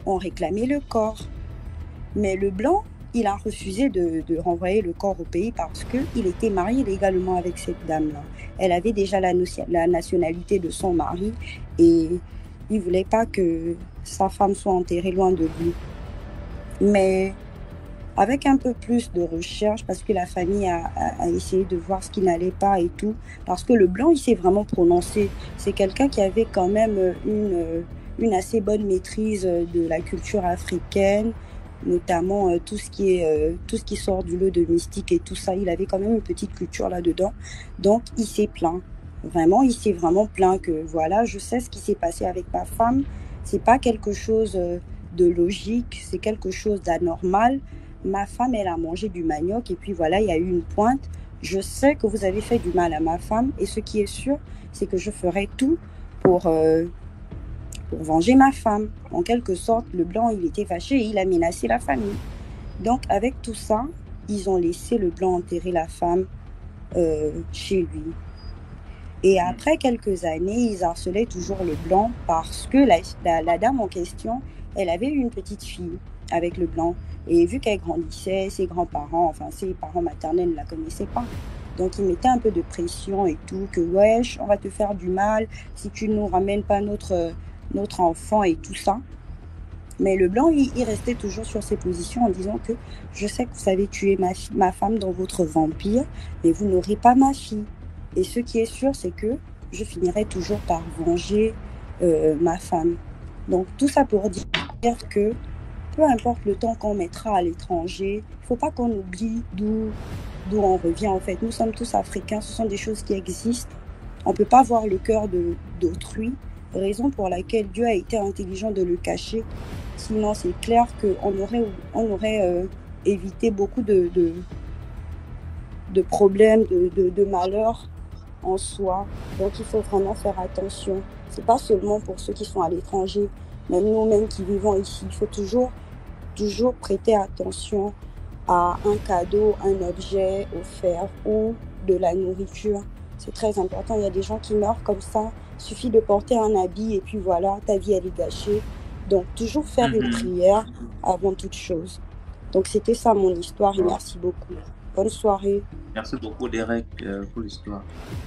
ont réclamé le corps. Mais le blanc, il a refusé de renvoyer le corps au pays parce qu'il était marié légalement avec cette dame-là. Elle avait déjà la nationalité de son mari et il ne voulait pas que sa femme soit enterrée loin de lui. Mais Avec un peu plus de recherche, parce que la famille a essayé de voir ce qui n'allait pas et tout, parce que le blanc, il s'est vraiment prononcé. C'est quelqu'un qui avait quand même une assez bonne maîtrise de la culture africaine, notamment tout ce qui sort du lot de mystique et tout ça. Il avait quand même une petite culture là-dedans. Donc, il s'est plaint. Vraiment, il s'est vraiment plaint que voilà, je sais ce qui s'est passé avec ma femme. C'est pas quelque chose de logique, c'est quelque chose d'anormal. Ma femme, elle a mangé du manioc et puis voilà, il y a eu une pointe. Je sais que vous avez fait du mal à ma femme et ce qui est sûr, c'est que je ferai tout pour venger ma femme. En quelque sorte, le blanc, il était fâché et il a menacé la famille. Donc, avec tout ça, ils ont laissé le blanc enterrer la femme chez lui. Et après quelques années, ils harcelaient toujours le blanc parce que la dame en question, elle avait une petite fille avec le blanc. Et vu qu'elle grandissait, ses grands-parents, enfin ses parents maternels ne la connaissaient pas. Donc ils mettaient un peu de pression et tout, que wesh, on va te faire du mal si tu ne nous ramènes pas notre enfant et tout ça. Mais le blanc, il restait toujours sur ses positions en disant que je sais que vous avez tué ma femme dans votre vampire, mais vous n'aurez pas ma fille. Et ce qui est sûr, c'est que je finirai toujours par venger ma femme. Donc tout ça pour dire que peu importe le temps qu'on mettra à l'étranger, il ne faut pas qu'on oublie d'où on revient en fait. Nous sommes tous africains, ce sont des choses qui existent. On ne peut pas voir le cœur d'autrui, raison pour laquelle Dieu a été intelligent de le cacher. Sinon, c'est clair qu'on aurait évité beaucoup de problèmes, de malheurs en soi. Donc il faut vraiment faire attention. C'est pas seulement pour ceux qui sont à l'étranger, même nous-mêmes qui vivons ici. Il faut toujours prêter attention à un cadeau, un objet offert ou de la nourriture. C'est très important. Il y a des gens qui meurent comme ça. Il suffit de porter un habit et puis voilà, ta vie elle est gâchée. Donc toujours faire une prière avant toute chose. Donc c'était ça mon histoire et merci beaucoup. Bonne soirée. Merci beaucoup, Derek, pour l'histoire.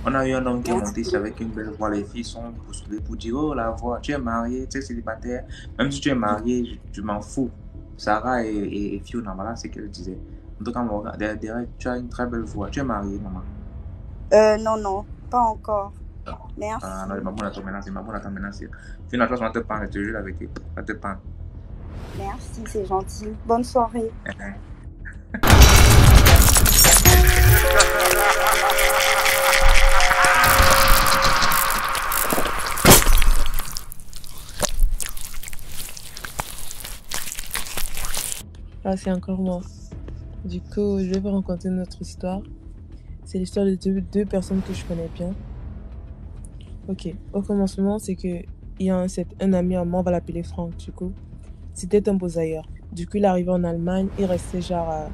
On a eu un homme qui est monté ici avec une belle voix. Les filles sont bousculées pour dire: oh, la voix, tu es marié, tu es célibataire. Même si tu es marié, je m'en fous. Sarah et Fiona, voilà ce qu'elle disait. En tout cas, Derek, tu as une très belle voix. Tu es marié, maman? Non, pas encore. Merci. Ah, non, ma bonne maintenant. Fiona, toi, on va te prendre, je te jure la vérité. On va te prendre. Merci, c'est gentil. Bonne soirée. Ah, c'est encore moi. Du coup, je vais vous raconter notre histoire. C'est l'histoire de deux personnes que je connais bien. Ok, au commencement, c'est que il y a un ami à moi, on va l'appeler Franck, du coup. C'était un beaux-ailleurs. Du coup, il est arrivé en Allemagne, il restait genre à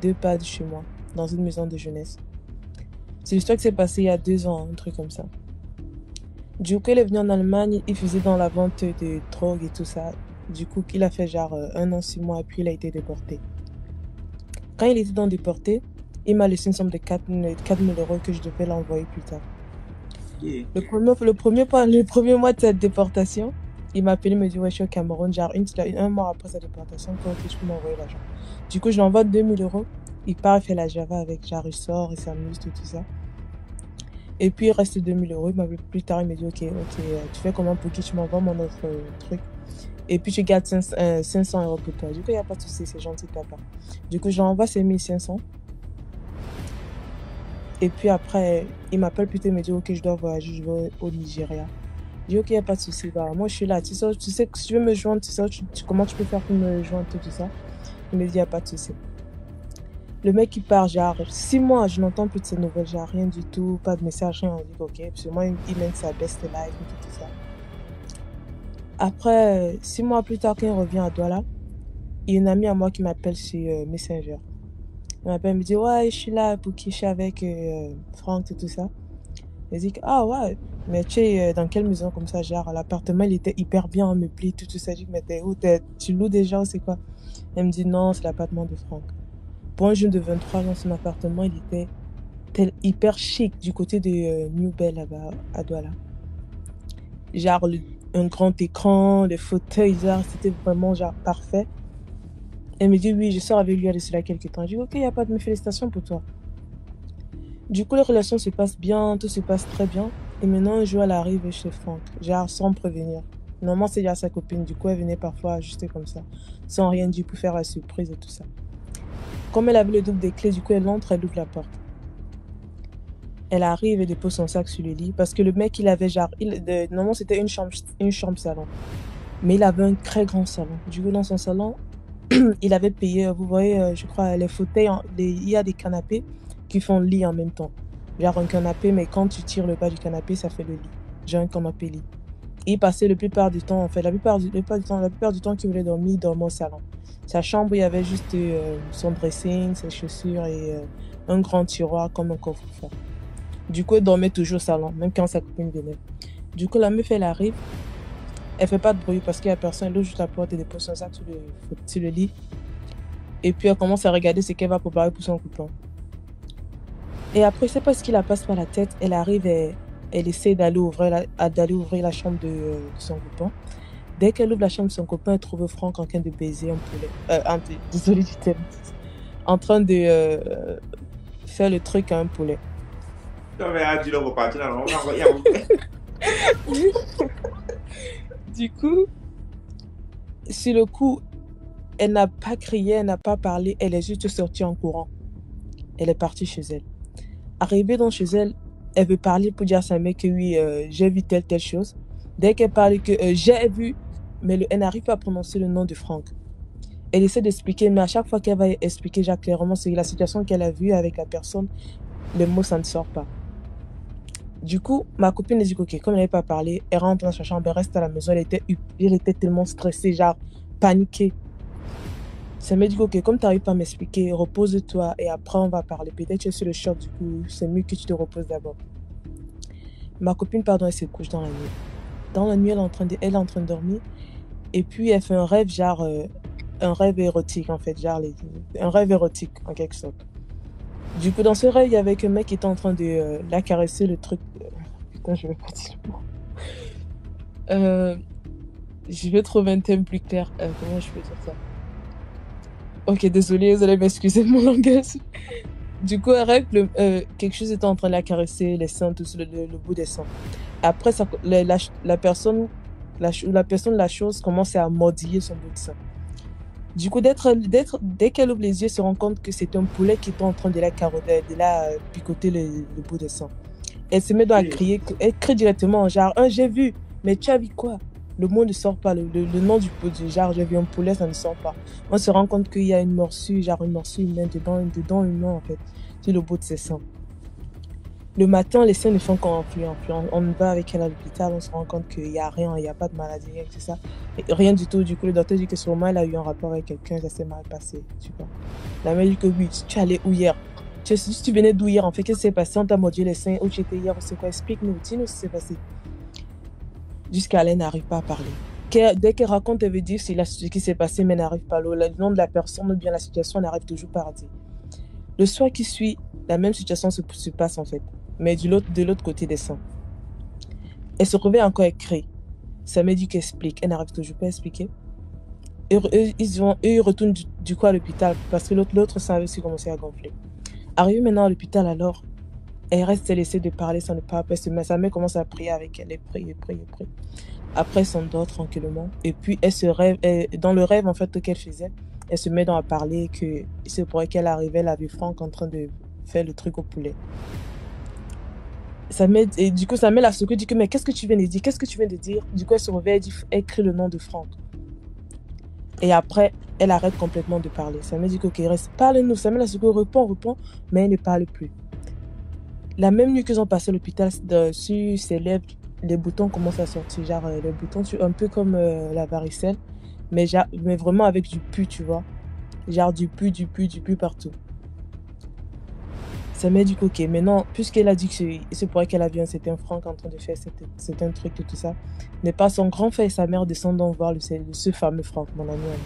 2 pas de chez moi, dans une maison de jeunesse. C'est l'histoire qui s'est passée il y a 2 ans, un truc comme ça. Du coup, il est venu en Allemagne, il faisait dans la vente de drogue et tout ça. Du coup, il a fait genre 1 an, 6 mois, puis il a été déporté. Quand il était déporté, il m'a laissé une somme de 4 000 € que je devais l'envoyer plus tard. Yeah. Le premier mois de cette déportation, il m'a appelé, il me dit: ouais, je suis au Cameroun, genre un mois après sa déportation, quand tu peux m'envoyer l'argent. Du coup, je lui envoie 2 000 €. Il part, il fait la Java avec, genre il sort, il s'amuse, tout ça. Et puis il reste 2 000 €. Il m'appelle plus tard, il me dit: ok, tu fais comment pour que tu m'envoies mon autre truc? Et puis tu gardes 500 € pour toi. Du coup, il n'y a pas de souci, c'est gentil de ta part. Du coup, je lui envoie ces 1 500. Et puis après, il m'appelle plutôt, il me dit: ok, je dois voyager, je vais au Nigeria. Je dis: ok, il n'y a pas de souci, bah, moi je suis là. Tu sais que si tu veux me joindre, tu sais comment tu peux faire pour me joindre, tout ça. Il me dit: il n'y a pas de souci. Le mec il part, genre 6 mois, je n'entends plus de ses nouvelles, genre rien du tout, pas de message, rien. On dit ok, parce que moi il mène sa best life et tout ça. Après, 6 mois plus tard, quand il revient à Douala, il y a une amie à moi qui m'appelle sur Messenger. Elle m'appelle, elle me dit: ouais, je suis là pour qui je suis avec Franck et tout ça. Elle dit: ah ouais, mais tu es dans quelle maison comme ça, genre l'appartement il était hyper bien meublé, tout ça. Je dis: mais t'es où, tu loues déjà ou c'est quoi? Elle me dit: non, c'est l'appartement de Franck. Pour un jeune de 23 ans, son appartement il était hyper chic du côté de New Bell là-bas à Douala. Genre un grand écran, les fauteuils, genre c'était vraiment genre parfait. Elle me dit, oui, je sors avec lui il y a de cela quelques temps. Je dis, ok, il n'y a pas de félicitations pour toi. Du coup, les relations se passent bien, tout se passe très bien. Et maintenant, un jour, elle arrive chez Franck, genre sans prévenir. Normalement, c'est déjà sa copine. Du coup, elle venait parfois juste comme ça, sans rien dire pour faire la surprise et tout ça. Comme elle avait le double des clés, du coup, elle entre, elle ouvre la porte. Elle arrive et dépose son sac sur le lit parce que le mec, il avait genre... normalement, c'était une chambre salon. Mais il avait un très grand salon. Du coup, dans son salon, il avait payé, vous voyez, je crois, les fauteuils, il y a des canapés qui font lit en même temps. Genre un canapé, mais quand tu tires le bas du canapé, ça fait le lit. Genre un canapé lit. Il passait la plupart du temps qu'il voulait dormir, il dormait au salon. Sa chambre, il y avait juste son dressing, ses chaussures et un grand tiroir comme un coffre-fort. Du coup, il dormait toujours au salon, même quand sa copine venait. Du coup, la meuf, elle arrive. Elle fait pas de bruit parce qu'il y a personne. Elle ouvre juste la porte et dépose son sac sur le lit. Et puis, elle commence à regarder ce qu'elle va préparer pour son copain. Et après, je sais pas ce qui la passe par la tête. Elle arrive et elle essaie d'aller ouvrir la chambre de son copain. Dès qu'elle ouvre la chambre de son copain, elle trouve Franck en train de baiser un poulet. Désolée du terme. En train de faire le truc à un poulet. Du coup, sur le coup, elle n'a pas crié, elle n'a pas parlé, elle est juste sortie en courant. Elle est partie chez elle. Arrivée dans chez elle, elle veut parler pour dire à sa mère que oui, j'ai vu telle chose. Dès qu'elle parle que j'ai vu, mais elle n'arrive pas à prononcer le nom de Franck. Elle essaie d'expliquer, mais à chaque fois qu'elle va expliquer clairement, c'est la situation qu'elle a vue avec la personne, le mot, ça ne sort pas. Du coup, ma copine dit ok, comme elle n'avait pas parlé, elle rentre dans sa chambre, elle reste à la maison, elle était tellement stressée, genre paniquée. Ça m'a dit ok, comme tu n'arrives pas à m'expliquer, repose-toi et après on va parler. Peut-être que tu es sur le choc, du coup, c'est mieux que tu te reposes d'abord. Ma copine, elle se couche dans la nuit. Dans la nuit, elle est en train de dormir et puis elle fait un rêve, genre un rêve érotique en fait, genre un rêve érotique en quelque sorte. Du coup, dans ce rêve, il y avait un mec qui était en train de la caresser, le truc. Putain, je vais pas dire le mot. Je vais trouver un thème plus clair. Comment je peux dire ça? Ok, désolée, vous allez m'excuser de mon langage. Du coup, un rêve, quelque chose était en train de la caresser, les seins, tout le bout des seins. Après, la personne, la chose commence à mordiller son bout de sein. Du coup, dès qu'elle ouvre les yeux, elle se rend compte que c'est un poulet qui est en train de la picoter le bout de sang. Elle se met à crier, elle crie directement, genre, j'ai vu, mais tu as vu quoi? Le mot ne sort pas, le nom du genre, j'ai vu un poulet, ça ne sort pas. On se rend compte qu'il y a une morsure humaine dedans humain, en fait, sur le bout de ses seins. Le matin, les seins ne font qu'enfler. On va avec elle à l'hôpital, on se rend compte qu'il n'y a rien, il n'y a pas de maladie, rien que ça. Et rien du tout. Du coup, le docteur dit que sûrement elle a eu un rapport avec quelqu'un, ça s'est mal passé. Tu vois. La mère dit que oui, tu es allé où hier? Si tu venais d'où hier, en fait, qu'est-ce qui s'est passé? On t'a mordu les seins, où tu étais hier, c'est quoi? Explique-nous, dis-nous ce qui s'est passé. Jusqu'à là, elle n'arrive pas à parler. Dès qu'elle raconte, elle veut dire ce qui s'est passé, mais elle n'arrive pas. Le nom de la personne ou bien la situation, elle n'arrive toujours pas à dire. Le soir qui suit, la même situation se passe en fait, mais de l'autre côté des seins. Elle se réveille encore et crie. Ça me dit qu'elle explique. Elle n'arrive toujours pas à expliquer. Ils retournent du coup à l'hôpital parce que l'autre sein avait aussi commencé à gonfler. Arrivée maintenant à l'hôpital alors, elle reste laissée de parler sans ne pas apaiser. Mais sa mère commence à prier avec elle. Elle prie. Après, elle s'endort tranquillement. Et puis, elle se rêve. Dans le rêve en fait qu'elle faisait, elle se met à parler que c'est pour qu'elle arrivait, elle a vu Franck en train de faire le truc au poulet. Et du coup, sa mère la secoue, dit que mais qu'est-ce que tu viens de dire? Qu'est-ce que tu viens de dire? Du coup, elle se réveille, elle crie le nom de Franck. Et après, elle arrête complètement de parler. Sa mère dit que ok, reste, parle-nous. Sa mère la secoue, répond, mais elle ne parle plus. La même nuit qu'ils ont passé à l'hôpital, sur ses lèvres, les boutons commencent à sortir, genre les boutons, un peu comme la varicelle, mais vraiment avec du pus, tu vois. Genre du pus partout. Ça m'a dit que ok, maintenant, puisqu'elle a dit que c'est pour elle qu'elle a vu un certain Franck en train de faire certains trucs et tout ça, n'est pas son grand frère et sa mère descendant voir ce fameux Franck, mon ami à moi.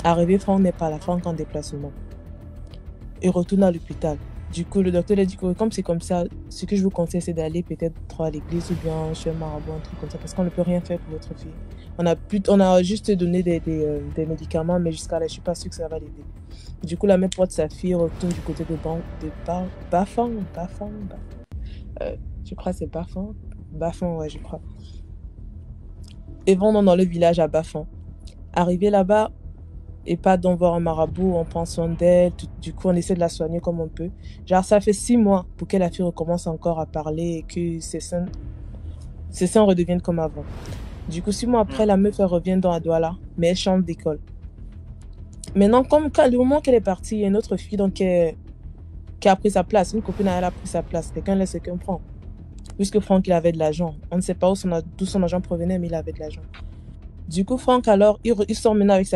Arrivé, Franck n'est pas là, Franck en déplacement. Il retourne à l'hôpital. Du coup, le docteur a dit que comme c'est comme ça, ce que je vous conseille, c'est d'aller peut-être à l'église ou bien chez un marabout, un truc comme ça, parce qu'on ne peut rien faire pour votre fille. On a juste donné des médicaments, mais jusqu'à là, je ne suis pas sûre que ça va l'aider. Du coup, la mère porte sa fille, retourne du côté de Bafang. Je crois que c'est Bafang, ouais, je crois. Et vont dans le village à Bafang. Arrivé là-bas, et pas d'en voir un marabout, on prend soin d'elle, du coup on essaie de la soigner comme on peut. Genre ça fait 6 mois pour que la fille recommence encore à parler et que ses seins redeviennent comme avant. Du coup 6 mois après, la meuf elle revient dans la Douala, mais elle change d'école. Maintenant, le moment qu'elle est partie, il y a une autre fille donc, qui a pris sa place, une copine elle a pris sa place, quelqu'un laisse, quelqu'un prend. Puisque Franck il avait de l'argent, on ne sait pas d'où son argent provenait, mais il avait de l'argent. Du coup, Franck, alors, il sort maintenant avec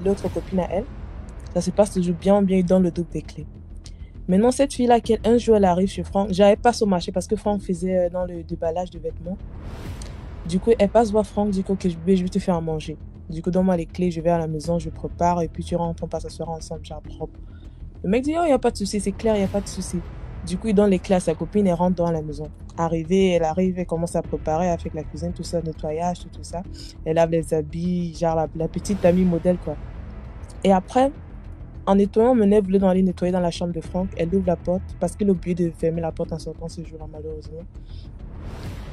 l'autre copine à elle. Ça se passe toujours bien, il donne le double des clés. Maintenant, cette fille-là, un jour, elle arrive chez Franck. J'avais pas au marché parce que Franck faisait dans le déballage de vêtements. Du coup, elle passe voir Franck, dit que je vais te faire à manger. Du coup, donne-moi les clés, je vais à la maison, je prépare, et puis tu rentres, on passe à soir ensemble, genre propre. Le mec dit, oh, il n'y a pas de souci, c'est clair, il n'y a pas de souci. Du coup, il donne les clés à sa copine et rentre dans la maison. Elle arrive, elle commence à préparer, elle fait la cuisine, tout ça, nettoyage, tout ça. Elle lave les habits, genre la petite amie modèle, quoi. Et après, en nettoyant, elle voulait aller nettoyer dans la chambre de Franck. Elle ouvre la porte, parce qu'elle a oublié de fermer la porte en sortant ce jour-là, malheureusement.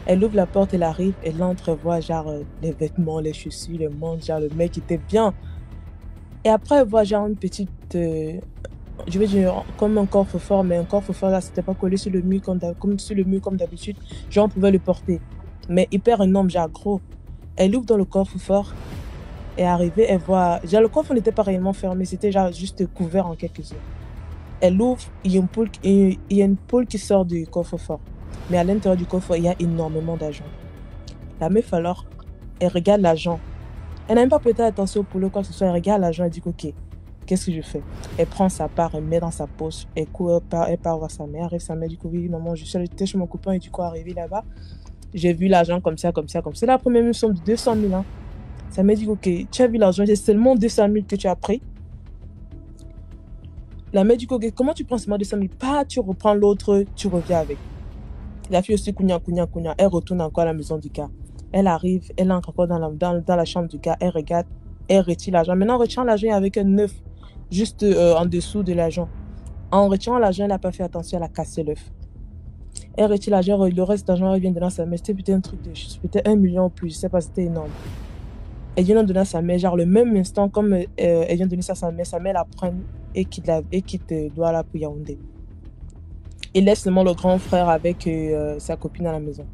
Elle ouvre la porte, elle arrive, elle entrevoit, genre, les vêtements, les chaussures, les manches, genre, le mec était bien. Et après, elle voit, genre, une petite... je vais dire comme un coffre-fort, mais un coffre-fort là c'était pas collé sur le mur comme d'habitude, genre on pouvait le porter, mais hyper énorme, genre gros. Elle ouvre dans le coffre-fort et arrivée, elle voit, genre le coffre n'était pas réellement fermé, c'était genre juste couvert en quelque sorte. Elle ouvre, il y a une poule qui sort du coffre-fort, mais à l'intérieur du coffre il y a énormément d'argent. La meuf alors, elle regarde l'argent, elle n'a même pas prêté attention au poule ou quoi que ce soit, elle regarde l'argent et dit ok, qu'est-ce que je fais? Elle prend sa part, elle met dans sa poche, elle court, elle part voir sa mère. Arrive sa mère, dit que oui, maman, j'étais chez mon copain et du coup, arrivé là-bas, j'ai vu l'argent comme ça. C'est la première somme de 200 000. Hein. Ça m'a dit, ok, tu as vu l'argent, j'ai seulement 200 000 que tu as pris. La mère dit, ok, comment tu prends seulement 200 000? Pas, tu reprends l'autre, tu reviens avec. La fille aussi, kounya. Elle retourne encore à la maison du gars. Elle arrive, elle entre encore dans la chambre du gars, elle regarde, elle retire l'argent. Maintenant, on retient l'argent avec un 9. Juste en dessous de l'argent. En retirant l'argent, elle n'a pas fait attention, elle a cassé l'œuf. Elle retire l'argent, le reste d'argent revient dans sa mère. C'était peut-être un truc peut-être 1 million ou plus, je ne sais pas, c'était énorme. Elle vient donner à sa mère, genre le même instant, comme elle vient donner ça à sa mère la prend et quitte Douala pour Yaoundé. Il laisse seulement le grand frère avec sa copine à la maison.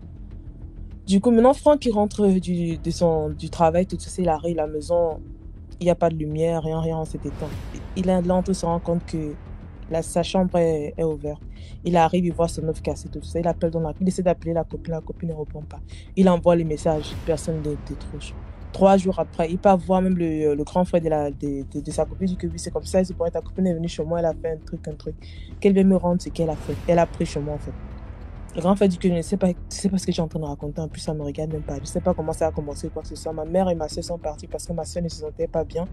Du coup, maintenant, Franck, il rentre du travail, tout ça, il arrive à la maison. Il n'y a pas de lumière, rien en cet état. Il entre, se rend compte que sa chambre est ouverte. Il arrive, il voit son œuf cassé, tout ça. Il essaie d'appeler la copine ne répond pas. Il envoie les messages, personne ne décroche. 3 jours après, il part voir même le grand frère de sa copine. Il dit que oui, c'est comme ça, ta copine est venue chez moi, elle a fait un truc. Qu'elle vient me rendre ce qu'elle a fait. Elle a pris chez moi, en fait. Le grand frère dit que je ne sais pas ce que j'ai en train de raconter. En plus, ça ne me regarde même pas. Je ne sais pas comment ça a commencé, quoi que ce soit. Ma mère et ma soeur sont parties parce que ma soeur ne se sentait pas bien.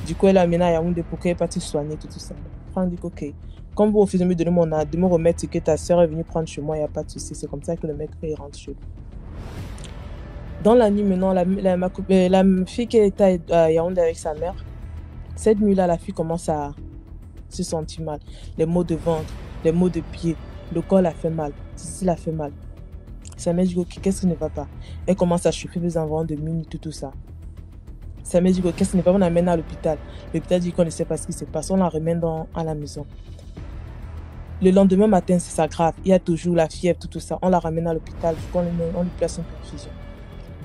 Du coup, elle a amené à Yaoundé pour qu'elle parte se soigner, tout ça. Franck dit ok, comme vous refusez de me donner de me remettre ce que ta soeur est venue prendre chez moi, il n'y a pas de souci. C'est comme ça que le mec rentre chez lui. Dans la nuit, maintenant, la fille qui était à Yaoundé avec sa mère, cette nuit-là, la fille commence à se sentir mal. Les maux de ventre, les maux de pied. Le corps l'a fait mal. Ceci l'a fait mal. Sa mère dit, ok, qu'est-ce qui ne va pas? Elle commence à chauffer les environs de minutes, tout ça. Sa mère dit, ok, qu'est-ce qui ne va pas? On l'amène à l'hôpital. L'hôpital dit qu'on ne sait pas ce qui se passe. On la ramène à la maison. Le lendemain matin, c'est ça grave. Il y a toujours la fièvre, tout ça. On la ramène à l'hôpital. Du coup, on lui place une perfusion.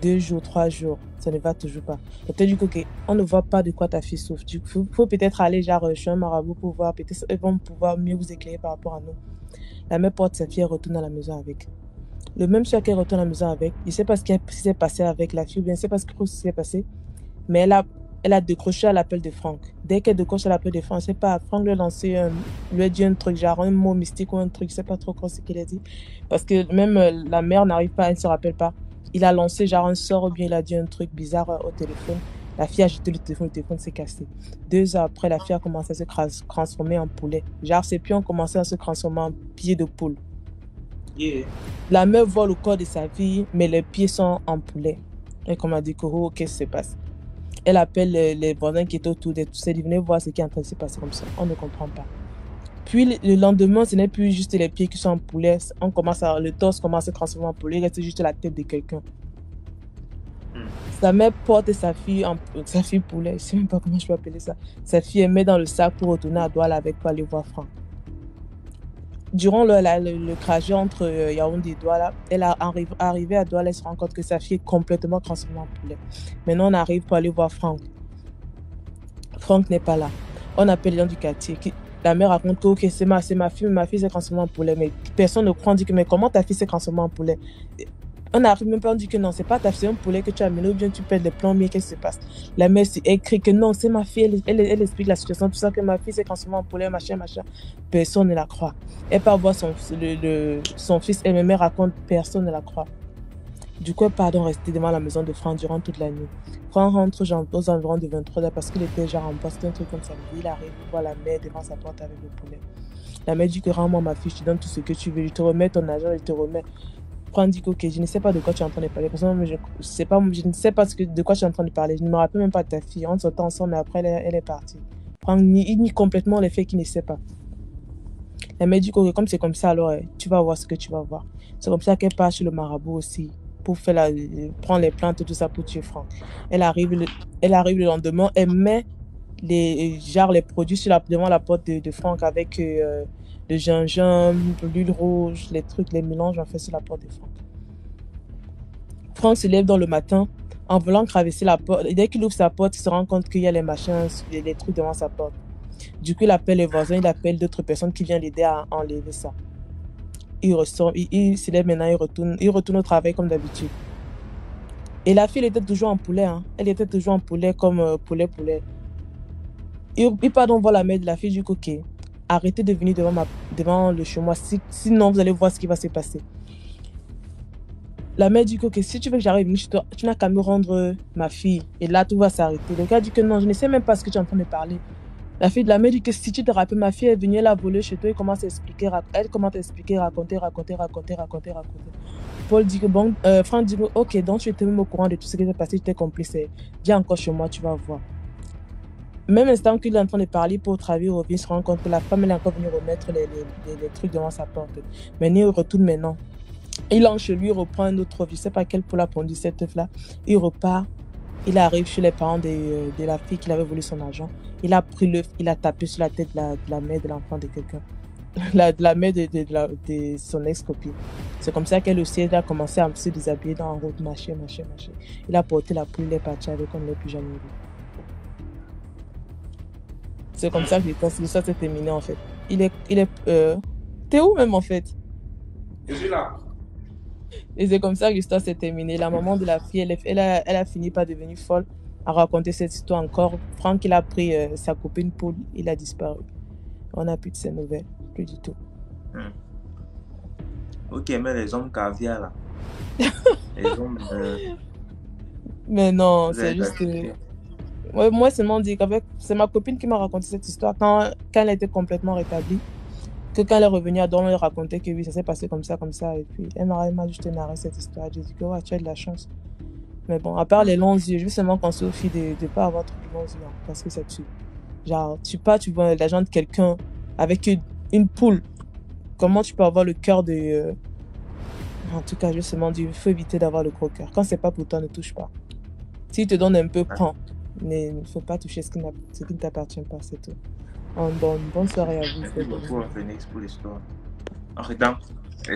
2 jours, 3 jours, ça ne va toujours pas. Le docteur dit, ok, on ne voit pas de quoi ta fille souffre. Du coup, il faut peut-être aller chez un marabout pour voir. Peut-être ils vont pouvoir mieux vous éclairer par rapport à nous. La mère porte sa fille et retourne à la maison avec. Le même soir qu'elle retourne à la maison avec, il ne sait pas ce qui s'est passé avec la fille, il ne sait pas ce qui s'est passé, mais elle a décroché à l'appel de Franck. Dès qu'elle décroche à l'appel de Franck, je ne sais pas, Franck lui a dit un truc, genre un mot mystique ou un truc, je ne sais pas trop ce qu'il a dit. Parce que même la mère n'arrive pas, elle ne se rappelle pas. Il a lancé genre un sort ou bien il a dit un truc bizarre au téléphone. La fille a jeté le téléphone s'est cassé. 2 heures après, la fille a commencé à se transformer en poulet. Genre, ses pieds ont commencé à se transformer en pieds de poule. Yeah. La mère voit le corps de sa fille, mais les pieds sont en poulet. Et comme elle dit, qu'est-ce qui se passe? Elle appelle les voisins qui étaient autour de tout ça. Ils venaient voir ce qui est en train de se passer comme ça. On ne comprend pas. Puis le lendemain, ce n'est plus juste les pieds qui sont en poulet. Le torse commence à se transformer en poulet. Il reste juste la tête de quelqu'un. Sa mère porte sa fille poulet. Je ne sais même pas comment je peux appeler ça. Sa fille, elle met dans le sac pour retourner à Douala avec pour aller voir Franck. Durant le trajet entre Yaoundé et Douala, elle a arrivé à Douala, elle se rend compte que sa fille est complètement transformée en poulet. Maintenant, on arrive pour aller voir Franck. Franck n'est pas là. On appelle les gens du quartier. La mère raconte que okay, c'est ma fille s'est transformée en poulet. Mais personne ne croit. On dit que mais comment ta fille s'est transformée en poulet? On n'arrive même pas, on dit que non, c'est pas ta fille, c'est un poulet que tu as amené ou bien tu perds les plombiers, qu'est-ce qui se passe? La mère écrit que non, c'est ma fille, elle explique la situation, tout ça, que ma fille s'est transformée en poulet, machin. Personne ne la croit. Elle part voir son fils, et ma mère raconte, personne ne la croit. Du coup, elle part donc rester devant la maison de Franck durant toute la nuit. Franck rentre aux environs de 23h parce qu'il était genre en poste, un truc comme ça. Il arrive, il voit la mère devant sa porte avec le poulet. La mère dit que rends-moi ma fille, je te donne tout ce que tu veux, je te remets ton argent, je te remets. Franck dit que ok, je ne sais pas de quoi tu es en train de parler. Personnellement, je ne sais pas de quoi tu es en train de parler. Je ne me rappelle même pas de ta fille. On sortait ensemble, mais après, elle est partie. Franck nie complètement le fait qu'il ne sait pas. La mère dit que comme c'est comme ça, alors tu vas voir ce que tu vas voir. C'est comme ça qu'elle part chez le marabout aussi pour prendre les plantes et tout ça pour tuer Franck. Elle arrive le lendemain, elle met les produits devant la porte de Franck avec le gingembre, l'huile rouge, les trucs, les mélanges, on fait sur la porte de Franck. Franck se lève dans le matin en voulant traverser la porte. Et dès qu'il ouvre sa porte, il se rend compte qu'il y a les machins, les trucs devant sa porte. Du coup, il appelle les voisins, il appelle d'autres personnes qui viennent l'aider à enlever ça. Il ressort, il se lève maintenant, il retourne au travail comme d'habitude. Et la fille, elle était toujours en poulet. Hein. Elle était toujours en poulet comme poulet. Il part donc voir la mère de la fille du ok. Arrêtez de venir devant le chez moi, sinon vous allez voir ce qui va se passer. La mère dit que ok, si tu veux que j'arrive, tu n'as qu'à me rendre ma fille. Et là, tout va s'arrêter. Le gars dit que non, je ne sais même pas ce que tu es en train de parler. La mère dit que si tu te rappelles, ma fille est venue, elle a volé chez toi, elle commence à expliquer, raconter. Paul dit que bon, Franck dit que ok, donc tu étais même au courant de tout ce qui s'est passé, tu étais complice. Viens encore chez moi, tu vas voir. Même instant qu'il est en train de parler pour travailler, il revient, il se rend compte que la femme elle est encore venue remettre les trucs devant sa porte. Maintenant, il retourne maintenant. Il entre chez lui, il reprend un autre œuf. Je ne sais pas quel poule a pondu cet œuf-là. Il repart. Il arrive chez les parents de la fille qui avait volé son argent. Il a pris l'œuf, il a tapé sur la tête de la mère de l'enfant de quelqu'un. La mère de son ex-copine. C'est comme ça qu'elle aussi elle a commencé à se déshabiller dans la route, machin. Il a porté la poule, il est parti avec, on ne l'a plus jamais vu. C'est comme ça que l'histoire s'est terminée en fait. T'es où même en fait? Je suis là. Et c'est comme ça que l'histoire s'est terminée. La maman de la fille, elle a fini par devenir folle à raconter cette histoire encore. Franck, il a pris sa copine Paul, il a disparu. On n'a plus de ses nouvelles, plus du tout. Ok, mais les hommes caviar là. Les hommes. Mais non, c'est juste que. Moi, seulement dit qu'avec. C'est ma copine qui m'a raconté cette histoire quand elle était complètement rétablie. Que quand elle est revenue à Dorme, elle racontait que oui, ça s'est passé comme ça. Et puis, elle m'a juste narré cette histoire. J'ai dit que ouais, tu as de la chance. Mais bon, à part les longs yeux, juste seulement qu'on suffit de ne pas avoir trop de longs yeux, hein, parce que ça tue. Genre, tu vois l'argent de quelqu'un avec une poule. Comment tu peux avoir le cœur de. En tout cas, justement, il faut éviter d'avoir le gros cœur. Quand c'est pas pour toi, ne touche pas. S'il te donne un peu, prends. Mais il ne faut pas toucher ce qui ne t'appartient pas, c'est tout. Bonne soirée à vous. Merci beaucoup, Phoenix, pour l'histoire. En fait,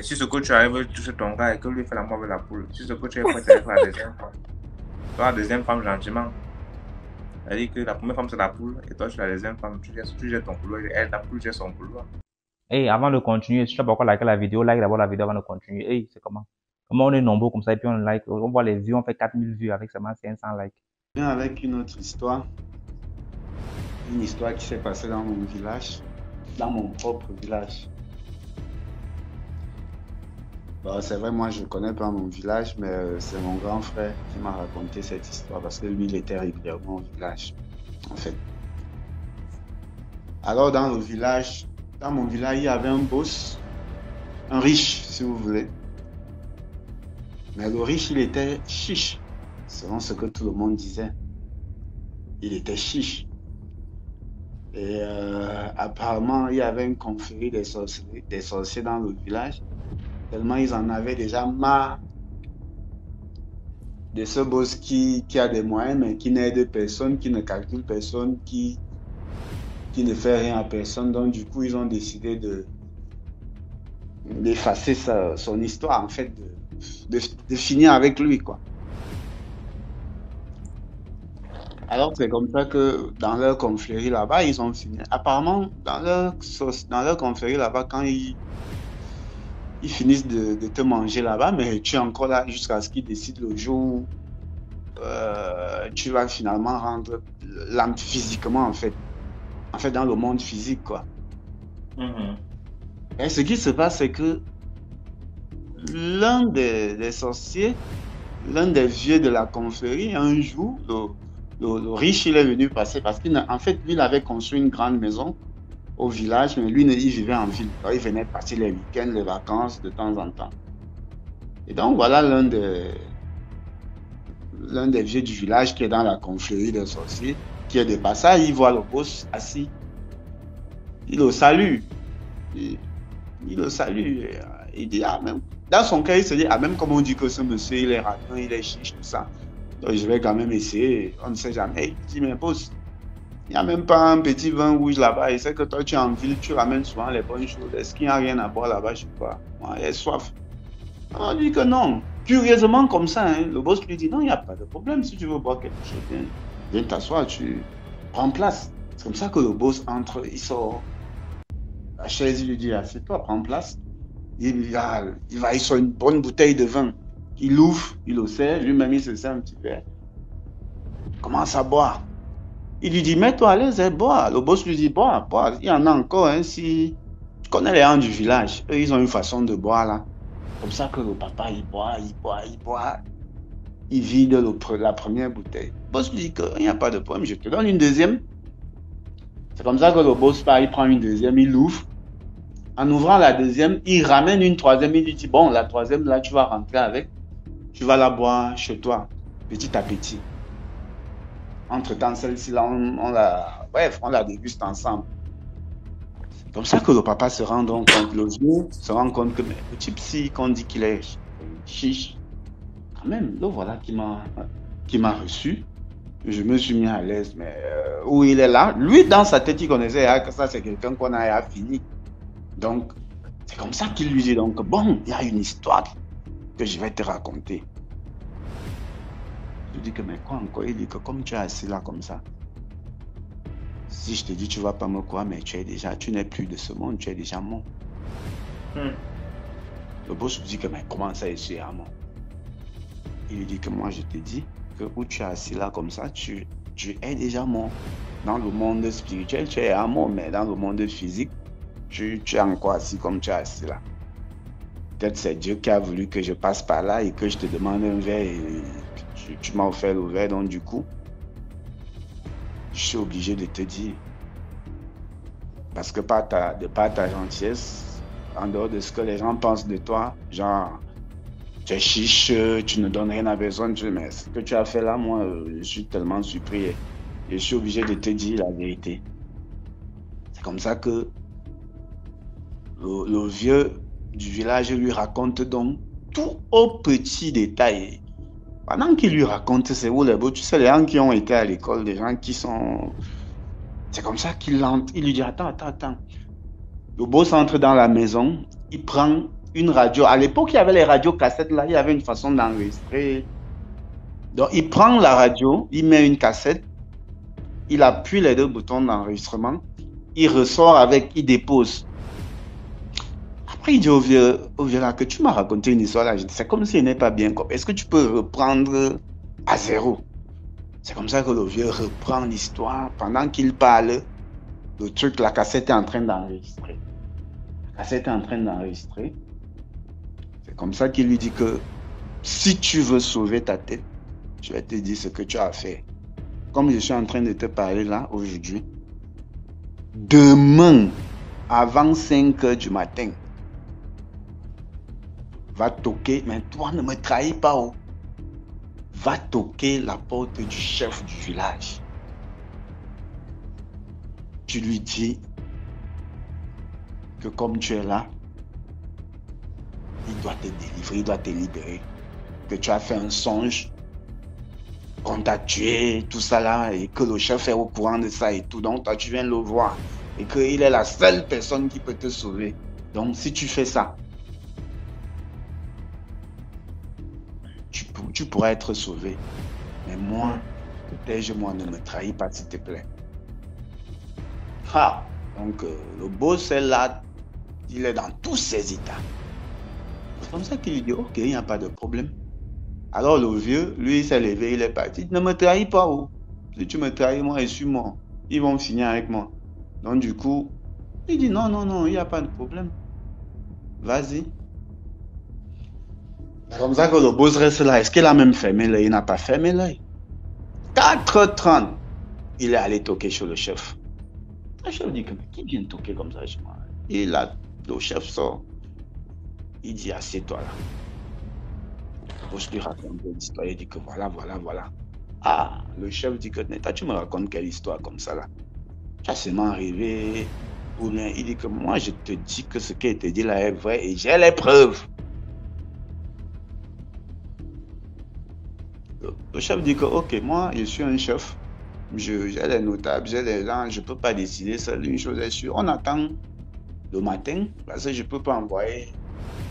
si ce que tu arrives à toucher ton gars et que lui fait l'amour avec la poule, si ce que tu es prêt avec la deuxième femme, toi, la deuxième femme, gentiment. C'est-à-dire que la première femme, c'est la poule, et toi, tu es la deuxième femme, tu jettes ton couloir, et elle, la poule, jette son couloir. Hey, avant de continuer, si tu n'as pas encore liké la vidéo, like d'abord la vidéo avant de continuer. Hey, c'est comment? Comment on est nombreux comme ça, et puis on like, on voit les vues, on fait 4000 vues avec seulement 500 likes. Je viens avec une autre histoire. Une histoire qui s'est passée dans mon village, dans mon propre village. Bon, c'est vrai, moi, je ne connais pas mon village, mais c'est mon grand frère qui m'a raconté cette histoire parce que lui, il était régulièrement au village, en fait. Alors, dans mon village, il y avait un boss, un riche, si vous voulez. Mais le riche, il était chiche, selon ce que tout le monde disait. Il était chiche. Et apparemment, il y avait une confrérie des sorciers dans le village. Tellement ils en avaient déjà marre de ce boss qui a des moyens, mais qui n'aide personne, qui ne calcule personne, qui ne fait rien à personne. Donc, du coup, ils ont décidé d'effacer son histoire, en fait, de finir avec lui, quoi. Alors, c'est comme ça que dans leur confrérie là-bas, ils ont fini. Apparemment, dans leur confrérie là-bas, quand ils finissent de te manger là-bas, mais tu es encore là jusqu'à ce qu'ils décident le jour où tu vas finalement rendre l'âme physiquement, en fait, dans le monde physique, quoi. Et ce qui se passe, c'est que l'un des sorciers, l'un des vieux de la confrérie, un jour, le riche, il est venu passer parce qu'en fait, lui, il avait construit une grande maison au village, mais lui, il vivait en ville. Alors, il venait passer les week-ends, les vacances de temps en temps. Et donc, voilà l'un des vieux du village qui est dans la confrérie des sorciers, qui est de passage, il voit le boss assis. Il le salue. Il le salue. Il dit, ah, même. Dans son cas, il se dit, ah, même comme on dit que ce monsieur, il est raton, il est chiche, tout ça. Donc, je vais quand même essayer. On ne sait jamais. Il dit, mais boss, il n'y a même pas un petit vin rouge là-bas. Il sait que toi, tu es en ville, tu ramènes souvent les bonnes choses. Est-ce qu'il n'y a rien à boire là-bas, je sais pas. Moi, il est soif. On dit que non. Curieusement, comme ça, hein, le boss lui dit, non, il n'y a pas de problème. Si tu veux boire quelque chose, viens t'asseoir, tu prends place. C'est comme ça que le boss entre, il sort. La chaise, il lui dit, assieds-toi, prends place. Il sort une bonne bouteille de vin. Il l'ouvre, il le sert, lui-même, il se sert un petit verre. Commence à boire. Il lui dit, mets-toi à l'aise, bois. Le boss lui dit, bois. Il y en a encore, hein, si... Tu connais les gens du village. Eux, ils ont une façon de boire, là. Comme ça que le papa, il boit. Il vide la première bouteille. Le boss lui dit qu'il n'y a pas de problème, je te donne une deuxième. C'est comme ça que le boss part, il prend une deuxième, il l'ouvre. En ouvrant la deuxième, il ramène une troisième. Il lui dit, bon, la troisième, là, tu vas rentrer avec. Tu vas la boire chez toi, petit à petit. Entre-temps, celle-ci, là, on la déguste ensemble. C'est comme ça que le papa se rend donc compte, le vieux se rend compte que le type, si qu'on dit qu'il est chiche, quand même, le voilà qui m'a reçu. Je me suis mis à l'aise, mais où il est là, lui, dans sa tête, il connaissait que ça, c'est quelqu'un qu'on a fini. Donc, c'est comme ça qu'il lui dit, donc, bon, il y a une histoire que je vais te raconter. Je dis que, mais quoi encore? Il dit que comme tu es assis là comme ça, si je te dis tu vas pas me croire, mais tu n'es plus de ce monde, tu es déjà mort. Le boss lui dit que, mais comment ça, je suis à mort? Il lui dit que moi je te dis que où tu es assis là comme ça, tu es déjà mort. Dans le monde spirituel, tu es à mort, mais dans le monde physique, tu es encore assis comme tu es assis là. Peut-être c'est Dieu qui a voulu que je passe par là et que je te demande un verre et tu m'as offert le verre, donc du coup, je suis obligé de te dire. Parce que par ta gentillesse, en dehors de ce que les gens pensent de toi, genre, tu es chiche, tu ne donnes rien à personne, mais ce que tu as fait là, moi, je suis tellement surpris et je suis obligé de te dire la vérité. C'est comme ça que le vieux du village lui raconte donc tout au petit détail. Pendant qu'il lui raconte, c'est où les beaux, tu sais, les gens qui ont été à l'école, des gens qui sont... C'est comme ça qu'il lui dit, attends. Le boss entre dans la maison, il prend une radio. À l'époque, il y avait les radios cassettes, là, il y avait une façon d'enregistrer. Donc, il prend la radio, il met une cassette, il appuie les deux boutons d'enregistrement, il ressort avec, il dépose. Après, il dit au vieux là que tu m'as raconté une histoire là. Je dis, c'est comme s'il n'est pas bien. Est-ce que tu peux reprendre à zéro? C'est comme ça que le vieux reprend l'histoire. Pendant qu'il parle, le truc, la cassette est en train d'enregistrer. La cassette est en train d'enregistrer. C'est comme ça qu'il lui dit que si tu veux sauver ta tête, je vais te dire ce que tu as à faire. Comme je suis en train de te parler là, aujourd'hui, demain, avant 5 heures du matin, va toquer, mais toi ne me trahis pas, oh. Va toquer la porte du chef du village. Tu lui dis que comme tu es là, il doit te délivrer, il doit te libérer. Que tu as fait un songe, qu'on t'a tué, tout ça là, et que le chef est au courant de ça et tout. Donc toi tu viens le voir et qu'il est la seule personne qui peut te sauver. Donc si tu fais ça, tu pourras être sauvé. Mais moi, protège-moi, ne me trahis pas s'il te plaît. Ah, donc le boss est là, il est dans tous ses états. C'est comme ça qu'il lui dit, ok, il n'y a pas de problème. Alors le vieux, lui, il s'est levé, il est parti. Ne me trahis pas, oh. Si tu me trahis, moi, je suis mort. Ils vont finir avec moi. Donc du coup, il dit, non, non, non, il n'y a pas de problème. Vas-y. C'est comme ça que le boss reste là. Est-ce qu'il a même fermé l'œil? Il n'a pas fermé l'œil. 4h30, il est allé toquer chez le chef. Le chef dit que, mais qui vient toquer comme ça chez moi? Le chef sort. Il dit, assieds-toi là. Le boss lui raconte l'histoire. Il dit que voilà, voilà, voilà. Ah, le chef dit que, toi, tu me racontes quelle histoire comme ça là? Tu as seulement rêvé. Ou bien, il dit que moi, je te dis que ce qu'il te dit là est vrai et j'ai les preuves. Le chef dit que, ok, moi, je suis un chef. J'ai les notables, j'ai les gens, je ne peux pas décider seul. Une chose est sûre, on attend le matin, parce que je ne peux pas envoyer,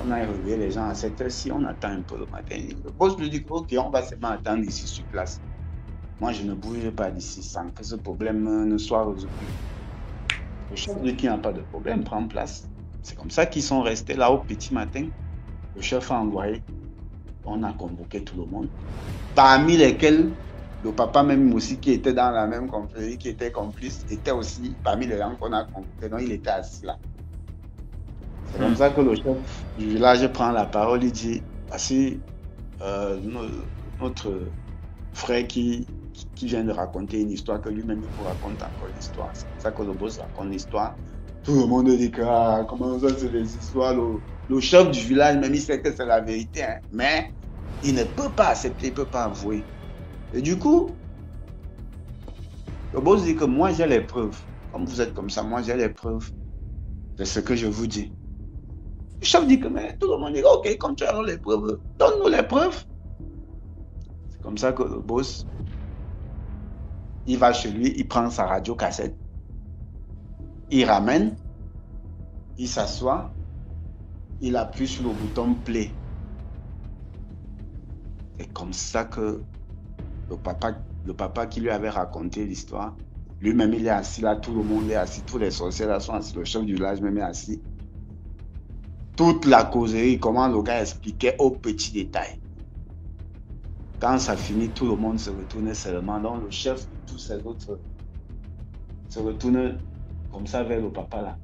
on a réveillé les gens à cette heure-ci, on attend un peu le matin. Le boss lui dit que, ok, on va seulement attendre ici sur place. Moi, je ne bouge pas d'ici sans que ce problème ne soit résolu. Le chef dit qu'il n'y a pas de problème, prend place. C'est comme ça qu'ils sont restés là au petit matin. Le chef a envoyé, on a convoqué tout le monde. Parmi lesquels, le papa même aussi qui était dans la même confrérie, qui était complice, était aussi parmi les gens qu'on a convoqués. Donc il était assis là. C'est comme ça que le chef du village prend la parole, il dit, voici notre frère qui vient de raconter une histoire, que lui-même il vous raconte encore une histoire. C'est comme ça que le boss raconte l'histoire. Tout le monde dit que comment ça c'est des histoires. Le chef du village même il sait que c'est la vérité, hein, mais il ne peut pas accepter, il ne peut pas avouer. Et du coup, le boss dit que moi j'ai les preuves. Comme vous êtes comme ça, moi j'ai les preuves de ce que je vous dis. Le chef dit que mais tout le monde dit ok, comme tu as les preuves, donne-nous les preuves. C'est comme ça que le boss, il va chez lui, il prend sa radio cassette, il ramène, il s'assoit, il appuie sur le bouton play. C'est comme ça que le papa qui lui avait raconté l'histoire, lui-même il est assis là, tout le monde est assis, tous les sorciers là sont assis, le chef du village même est assis. Toute la causerie, comment le gars expliquait au petit détail. Quand ça finit, tout le monde se retournait seulement. Donc le chef et tous ces autres se retournent comme ça vers le papa là.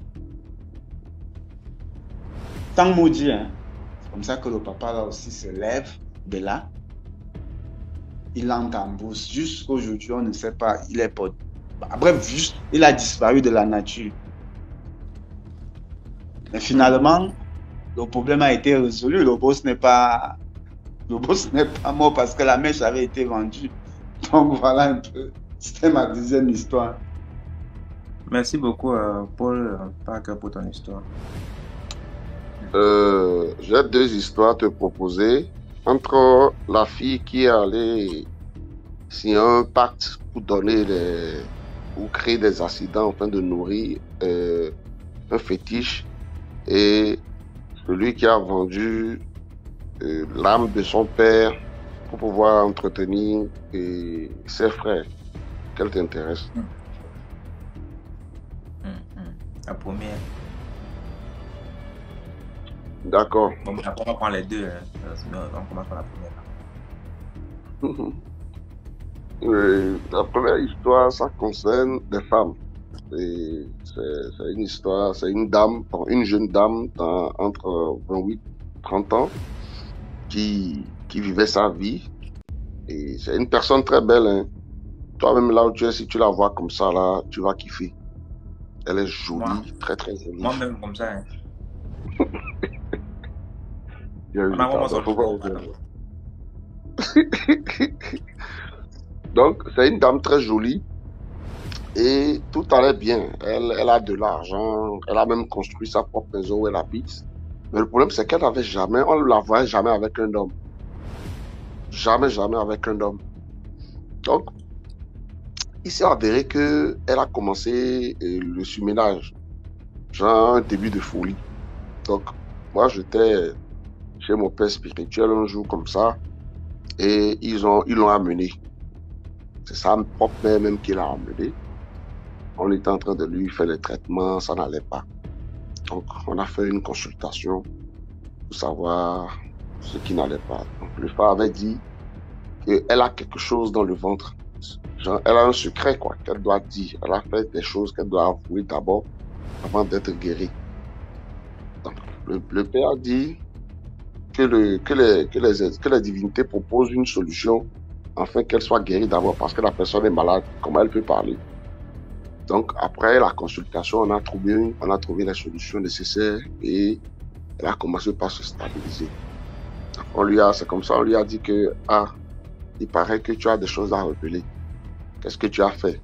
Sans mot dire, hein. C'est comme ça que le papa là aussi se lève de là. Il entre en bourse. Jusqu'aujourd'hui, on ne sait pas, il est pas. Bref, juste, il a disparu de la nature. Mais finalement, le problème a été résolu. Le boss n'est pas mort parce que la mèche avait été vendue. Donc voilà un peu. C'était ma deuxième histoire. Merci beaucoup, Paul Parker, pour ton histoire. J'ai deux histoires à te proposer. Entre la fille qui est allée signer un pacte pour donner ou créer des accidents afin de nourrir un fétiche, et celui qui a vendu l'âme de son père pour pouvoir entretenir ses frères. Quelle t'intéresse? La première. D'accord. Bon, après, on prend les deux. On commence par la première. La première histoire, ça concerne des femmes. C'est une histoire, c'est une dame, une jeune dame entre 28 30 ans, qui vivait sa vie. Et c'est une personne très belle. Hein. Toi-même, là où tu es, si tu la vois comme ça, là, tu vas kiffer. Elle est jolie, très très jolie. Moi-même, comme ça. Hein. Donc, c'est une dame très jolie et tout allait bien. Elle a de l'argent, elle a même construit sa propre maison où elle habite. Mais le problème, c'est qu'elle n'avait jamais, on ne la voyait jamais avec un homme. Jamais avec un homme. Donc, il s'est avéré qu'elle a commencé le surménage, genre un début de folie. Donc, moi, j'étais chez mon père spirituel un jour comme ça, et ils l'ont amené. C'est sa propre mère même qui l'a amené. On était en train de lui faire les traitements, ça n'allait pas. Donc, on a fait une consultation pour savoir ce qui n'allait pas. Donc, le frère avait dit qu'elle a quelque chose dans le ventre. Genre, elle a un secret, quoi, qu'elle doit dire. Elle a fait des choses qu'elle doit avouer d'abord avant d'être guérie. Donc, le père a dit que les divinités proposent une solution afin qu'elle soit guérie d'abord parce que la personne est malade. Comment elle peut parler? Donc, après la consultation, on a trouvé les solutions nécessaires et elle a commencé par se stabiliser. C'est comme ça, on lui a dit que, il paraît que tu as des choses à révéler. Qu'est-ce que tu as fait?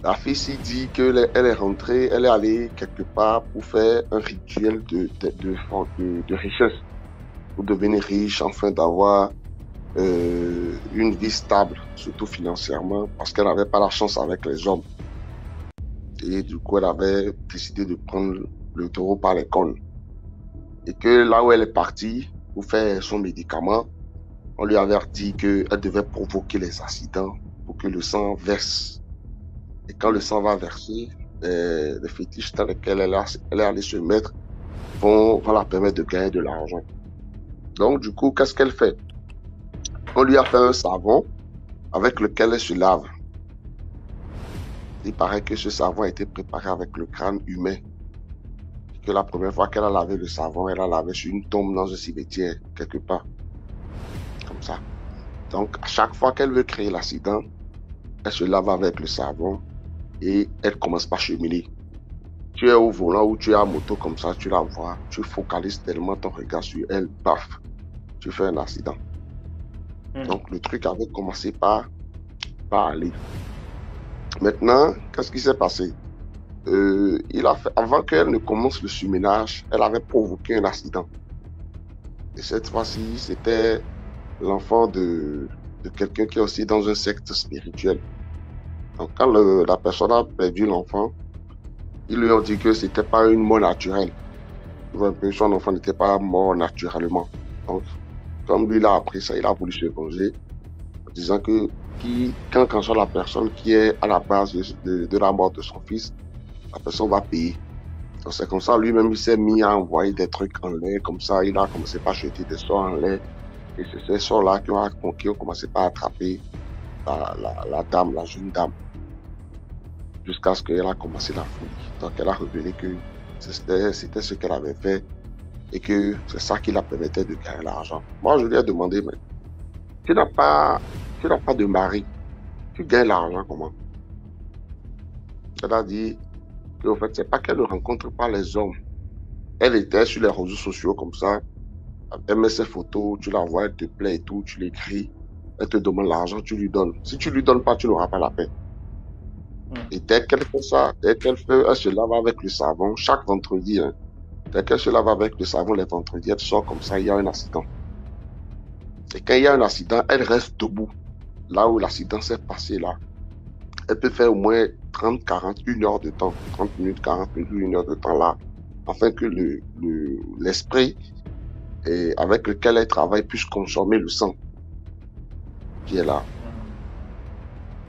La fille s'y dit qu'elle est rentrée, elle est allée quelque part pour faire un rituel de richesse, pour devenir riche, afin d'avoir une vie stable, surtout financièrement, parce qu'elle n'avait pas la chance avec les hommes. Et du coup, elle avait décidé de prendre le taureau par les cornes. Et que là où elle est partie pour faire son médicament, on lui avait dit qu'elle devait provoquer les accidents pour que le sang verse. Et quand le sang va verser, les fétiches dans lesquels elle est allée se mettre vont la permettre de gagner de l'argent. Donc, du coup, qu'est-ce qu'elle fait? On lui a fait un savon avec lequel elle se lave. Il paraît que ce savon a été préparé avec le crâne humain. Que la première fois qu'elle a lavé le savon, elle a lavé sur une tombe dans un cimetière, quelque part. Comme ça. Donc, à chaque fois qu'elle veut créer l'accident, elle se lave avec le savon et elle commence par cheminer. Tu es au volant ou tu es à moto comme ça, tu la vois, tu focalises tellement ton regard sur elle, paf, tu fais un accident. Donc, le truc avait commencé par aller. Maintenant, qu'est-ce qui s'est passé? Avant qu'elle ne commence le surménage, elle avait provoqué un accident. Et cette fois-ci, c'était l'enfant de quelqu'un qui est aussi dans un secte spirituel. Donc, quand la personne a perdu l'enfant, ils lui ont dit que c'était pas une mort naturelle. Son enfant n'était pas mort naturellement. Donc, comme lui, il a appris ça, il a voulu se venger en disant que quand qu'en soit la personne qui est à la base de la mort de son fils, la personne va payer. Donc, c'est comme ça, lui-même, il s'est mis à envoyer des trucs en l'air, comme ça, il a commencé par jeter des sorts en l'air. Et c'est ces sorts-là qui ont commencé par attraper la dame, la jeune dame, jusqu'à ce qu'elle a commencé la folie. Donc, elle a révélé que c'était ce qu'elle avait fait et que c'est ça qui la permettait de gagner l'argent. Moi, je lui ai demandé, mais tu n'as pas de mari, tu gagnes l'argent comment? Elle a dit qu'en fait, c'est pas qu'elle ne rencontre pas les hommes. Elle était sur les réseaux sociaux comme ça, elle met ses photos, tu la vois, elle te plaît et tout, tu l'écris, elle te demande l'argent, tu lui donnes. Si tu lui donnes pas, tu n'auras pas la paix. Et dès qu'elle fait ça, elle se lave avec le savon chaque vendredi. Hein. Dès qu'elle se lave avec le savon les vendredis, elle sort comme ça, il y a un accident. Et quand il y a un accident, elle reste debout. Là où l'accident s'est passé là. Elle peut faire au moins 30, 40, 1 heure de temps. 30 minutes, 40 minutes, 1 heure de temps là. Afin que l'esprit avec lequel elle travaille puisse consommer le sang qui est là.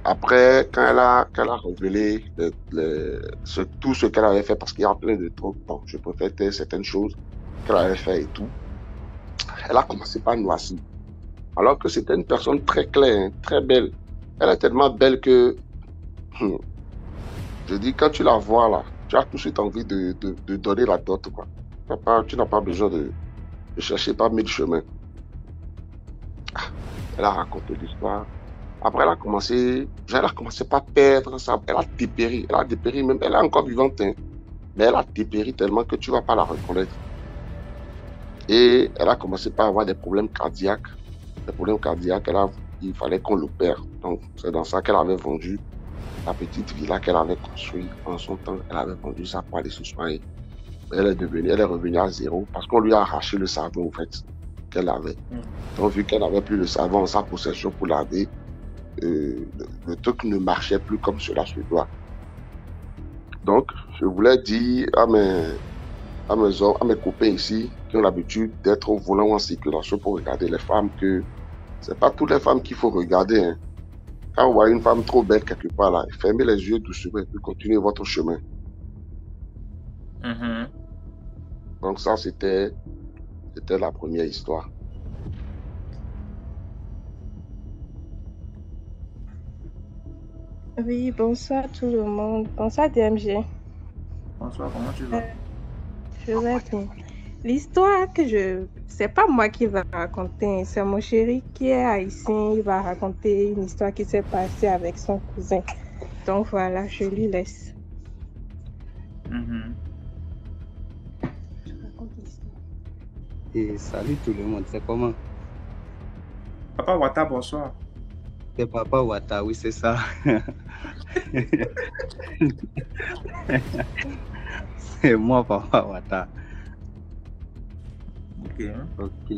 Après, quand elle a révélé tout ce qu'elle avait fait, parce qu'il y a plein de trucs, bon, je préfère taire certaines choses qu'elle avait fait et tout, elle a commencé par noircir. Alors que c'était une personne très claire, hein, très belle. Elle est tellement belle que, je dis, quand tu la vois là, tu as tout de suite envie de donner la dot, quoi. Tu n'as pas besoin de chercher par mille chemins. Elle a raconté l'histoire. Après, elle a commencé par perdre ça. Elle a dépéri même. Elle est encore vivante, hein. Mais elle a dépéri tellement que tu ne vas pas la reconnaître. Et elle a commencé par avoir des problèmes cardiaques. Il fallait qu'on l'opère. Donc, c'est dans ça qu'elle avait vendu la petite villa qu'elle avait construite en son temps. Elle avait vendu ça pour aller se soigner. Elle est revenue à zéro parce qu'on lui a arraché le savon, en fait, qu'elle avait. Donc, vu qu'elle n'avait plus le savon en sa possession pour laver, le truc ne marchait plus comme cela se doit. Donc, je voulais dire à mes copains ici qui ont l'habitude d'être au volant ou en circulation pour regarder les femmes que c'est pas toutes les femmes qu'il faut regarder, hein. Quand vous voyez une femme trop belle quelque part là, fermez les yeux doucement et puis continuez votre chemin. Donc ça, c'était la première histoire. Oui, bonsoir tout le monde. Bonsoir DMG. Bonsoir, comment tu vas? Je vais bien. L'histoire c'est pas moi qui va raconter, c'est mon chéri qui est haïtien. Il va raconter une histoire qui s'est passée avec son cousin. Donc voilà, je lui laisse. Et salut tout le monde, c'est comment? Papa Wata, bonsoir. C'est Papa Wata, oui, c'est ça. C'est moi, Papa Wata. Ok.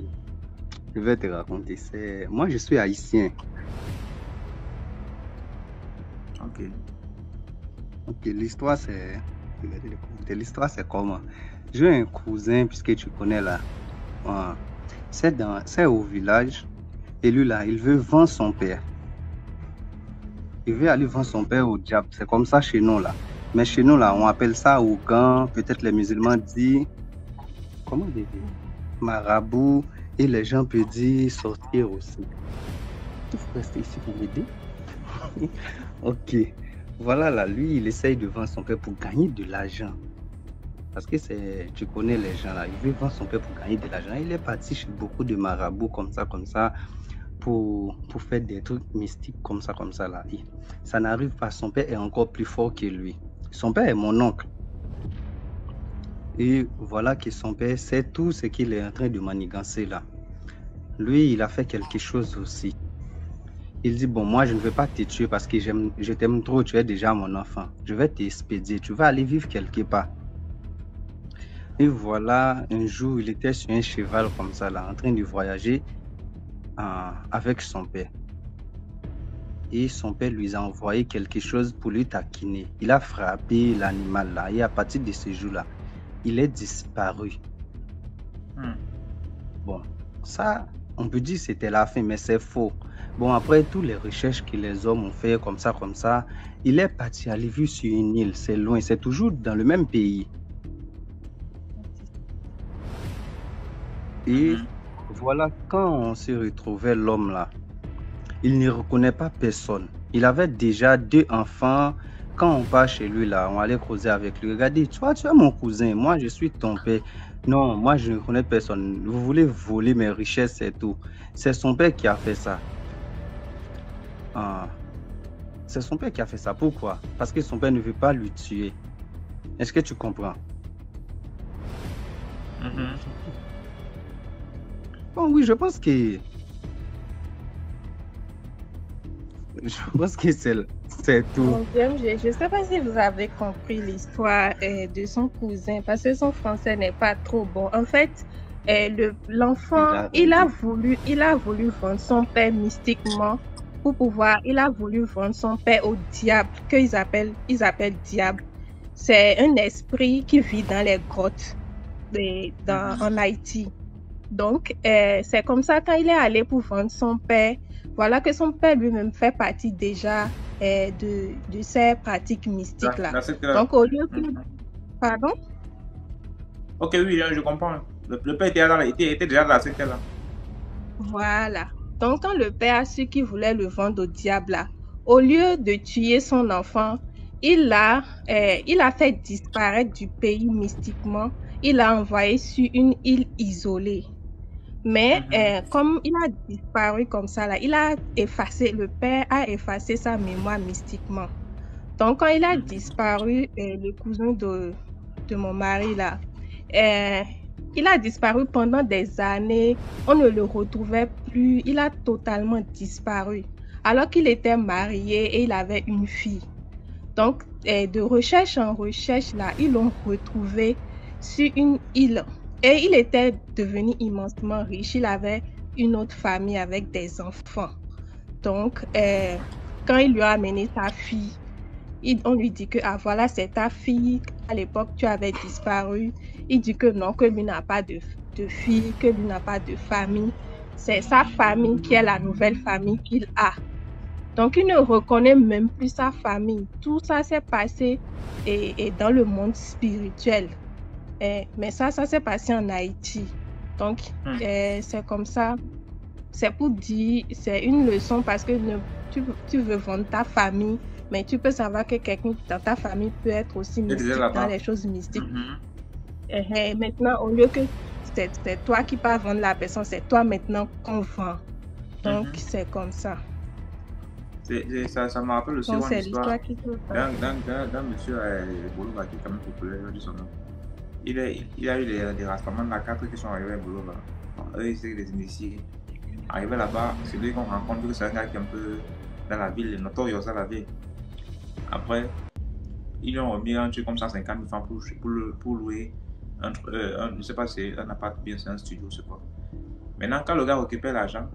Je vais te raconter. Moi, je suis haïtien. Ok, l'histoire, c'est comment? J'ai un cousin, puisque tu connais là. C'est au village. Et lui, là, il veut vendre son père. Il veut aller vendre son père au diable. C'est comme ça chez nous, là. Mais chez nous, là, on appelle ça Ougan. Peut-être les musulmans disent... Comment dire? Marabout. Et les gens peuvent dire sortir aussi. Il faut rester ici pour m'aider. Ok. Voilà, là, lui, il essaye de vendre son père pour gagner de l'argent. Parce que tu connais les gens, là. Il veut vendre son père pour gagner de l'argent. Il est parti chez beaucoup de marabouts comme ça. Pour faire des trucs mystiques comme ça là. Ça n'arrive pas, son père est encore plus fort que lui. Son père est mon oncle. Et voilà que son père sait tout ce qu'il est en train de manigancer là. Lui, il a fait quelque chose aussi. Il dit, bon, moi je ne vais pas te tuer parce que je t'aime trop, tu es déjà mon enfant. Je vais t'expédier, tu vas aller vivre quelque part. Et voilà, un jour, il était sur un cheval comme ça là, en train de voyager avec son père. Et son père lui a envoyé quelque chose pour lui taquiner. Il a frappé l'animal là. Et à partir de ce jour-là, il est disparu. Bon, ça, on peut dire que c'était la fin, mais c'est faux. Bon, après toutes les recherches que les hommes ont fait comme ça, il est parti aller vivre sur une île. C'est loin, c'est toujours dans le même pays. Et voilà, quand on se retrouvait l'homme là, il ne reconnaît pas personne. Il avait déjà 2 enfants. Quand on part chez lui là, on allait causer avec lui. Regardez, tu es mon cousin, moi je suis ton père. Non, moi je ne connais personne. Vous voulez voler mes richesses et tout. C'est son père qui a fait ça. C'est son père qui a fait ça. Pourquoi? Parce que son père ne veut pas lui tuer. Est-ce que tu comprends? Bon, oui, je pense que c'est tout. Mon Dieu, je ne sais pas si vous avez compris l'histoire de son cousin, parce que son français n'est pas trop bon. En fait, l'enfant, il a voulu vendre son père mystiquement il a voulu vendre son père au diable, qu'ils appellent diable. C'est un esprit qui vit dans les grottes en Haïti. Donc, c'est comme ça, quand il est allé pour vendre son père, voilà que son père lui-même fait partie déjà de ces pratiques mystiques-là. Donc, au lieu que... Pardon? Ok, oui, je comprends. Le père était déjà dans la secte-là. Voilà. Donc, quand le père a su qu'il voulait le vendre au diable, là, au lieu de tuer son enfant, il a fait disparaître du pays mystiquement. il l'a envoyé sur une île isolée. Mais comme il a disparu comme ça, là, le père a effacé sa mémoire mystiquement. Donc, quand il a disparu, le cousin de mon mari, là, il a disparu pendant des années. On ne le retrouvait plus. Il a totalement disparu. Alors qu'il était marié et il avait une fille. Donc, de recherche en recherche, là, ils l'ont retrouvé sur une île. Et il était devenu immensement riche. Il avait une autre famille avec des enfants. Donc, quand il lui a amené sa fille, on lui dit que, ah voilà, c'est ta fille. À l'époque, tu avais disparu. Il dit que non, que lui n'a pas de fille, que lui n'a pas de famille. C'est sa famille qui est la nouvelle famille qu'il a. Donc, il ne reconnaît même plus sa famille. Tout ça s'est passé et dans le monde spirituel. Mais ça s'est passé en Haïti. Donc, c'est comme ça. C'est pour dire, c'est une leçon parce que tu veux vendre ta famille, mais tu peux savoir que quelqu'un dans ta famille peut être aussi mystique dans les choses mystiques. Maintenant, au lieu que c'est toi qui vas vendre la personne, c'est toi maintenant qu'on vend. Donc, c'est comme ça. Ça me rappelle aussi une histoire d'un monsieur Bolova qui est quand même populaire, je dis son nom. Il a eu des rassemblements de la 4 qui sont arrivés à Bolova. Eux, ils étaient des initiés. Arrivé là-bas, c'est lui qu'on rencontre, c'est un gars qui est un peu dans la ville, notorieux dans la ville. Après, ils lui ont remis un truc comme 150 000 francs pour louer je ne sais pas si c'est un appart bien, c'est un studio, je sais pas. Maintenant, quand le gars récupère l'argent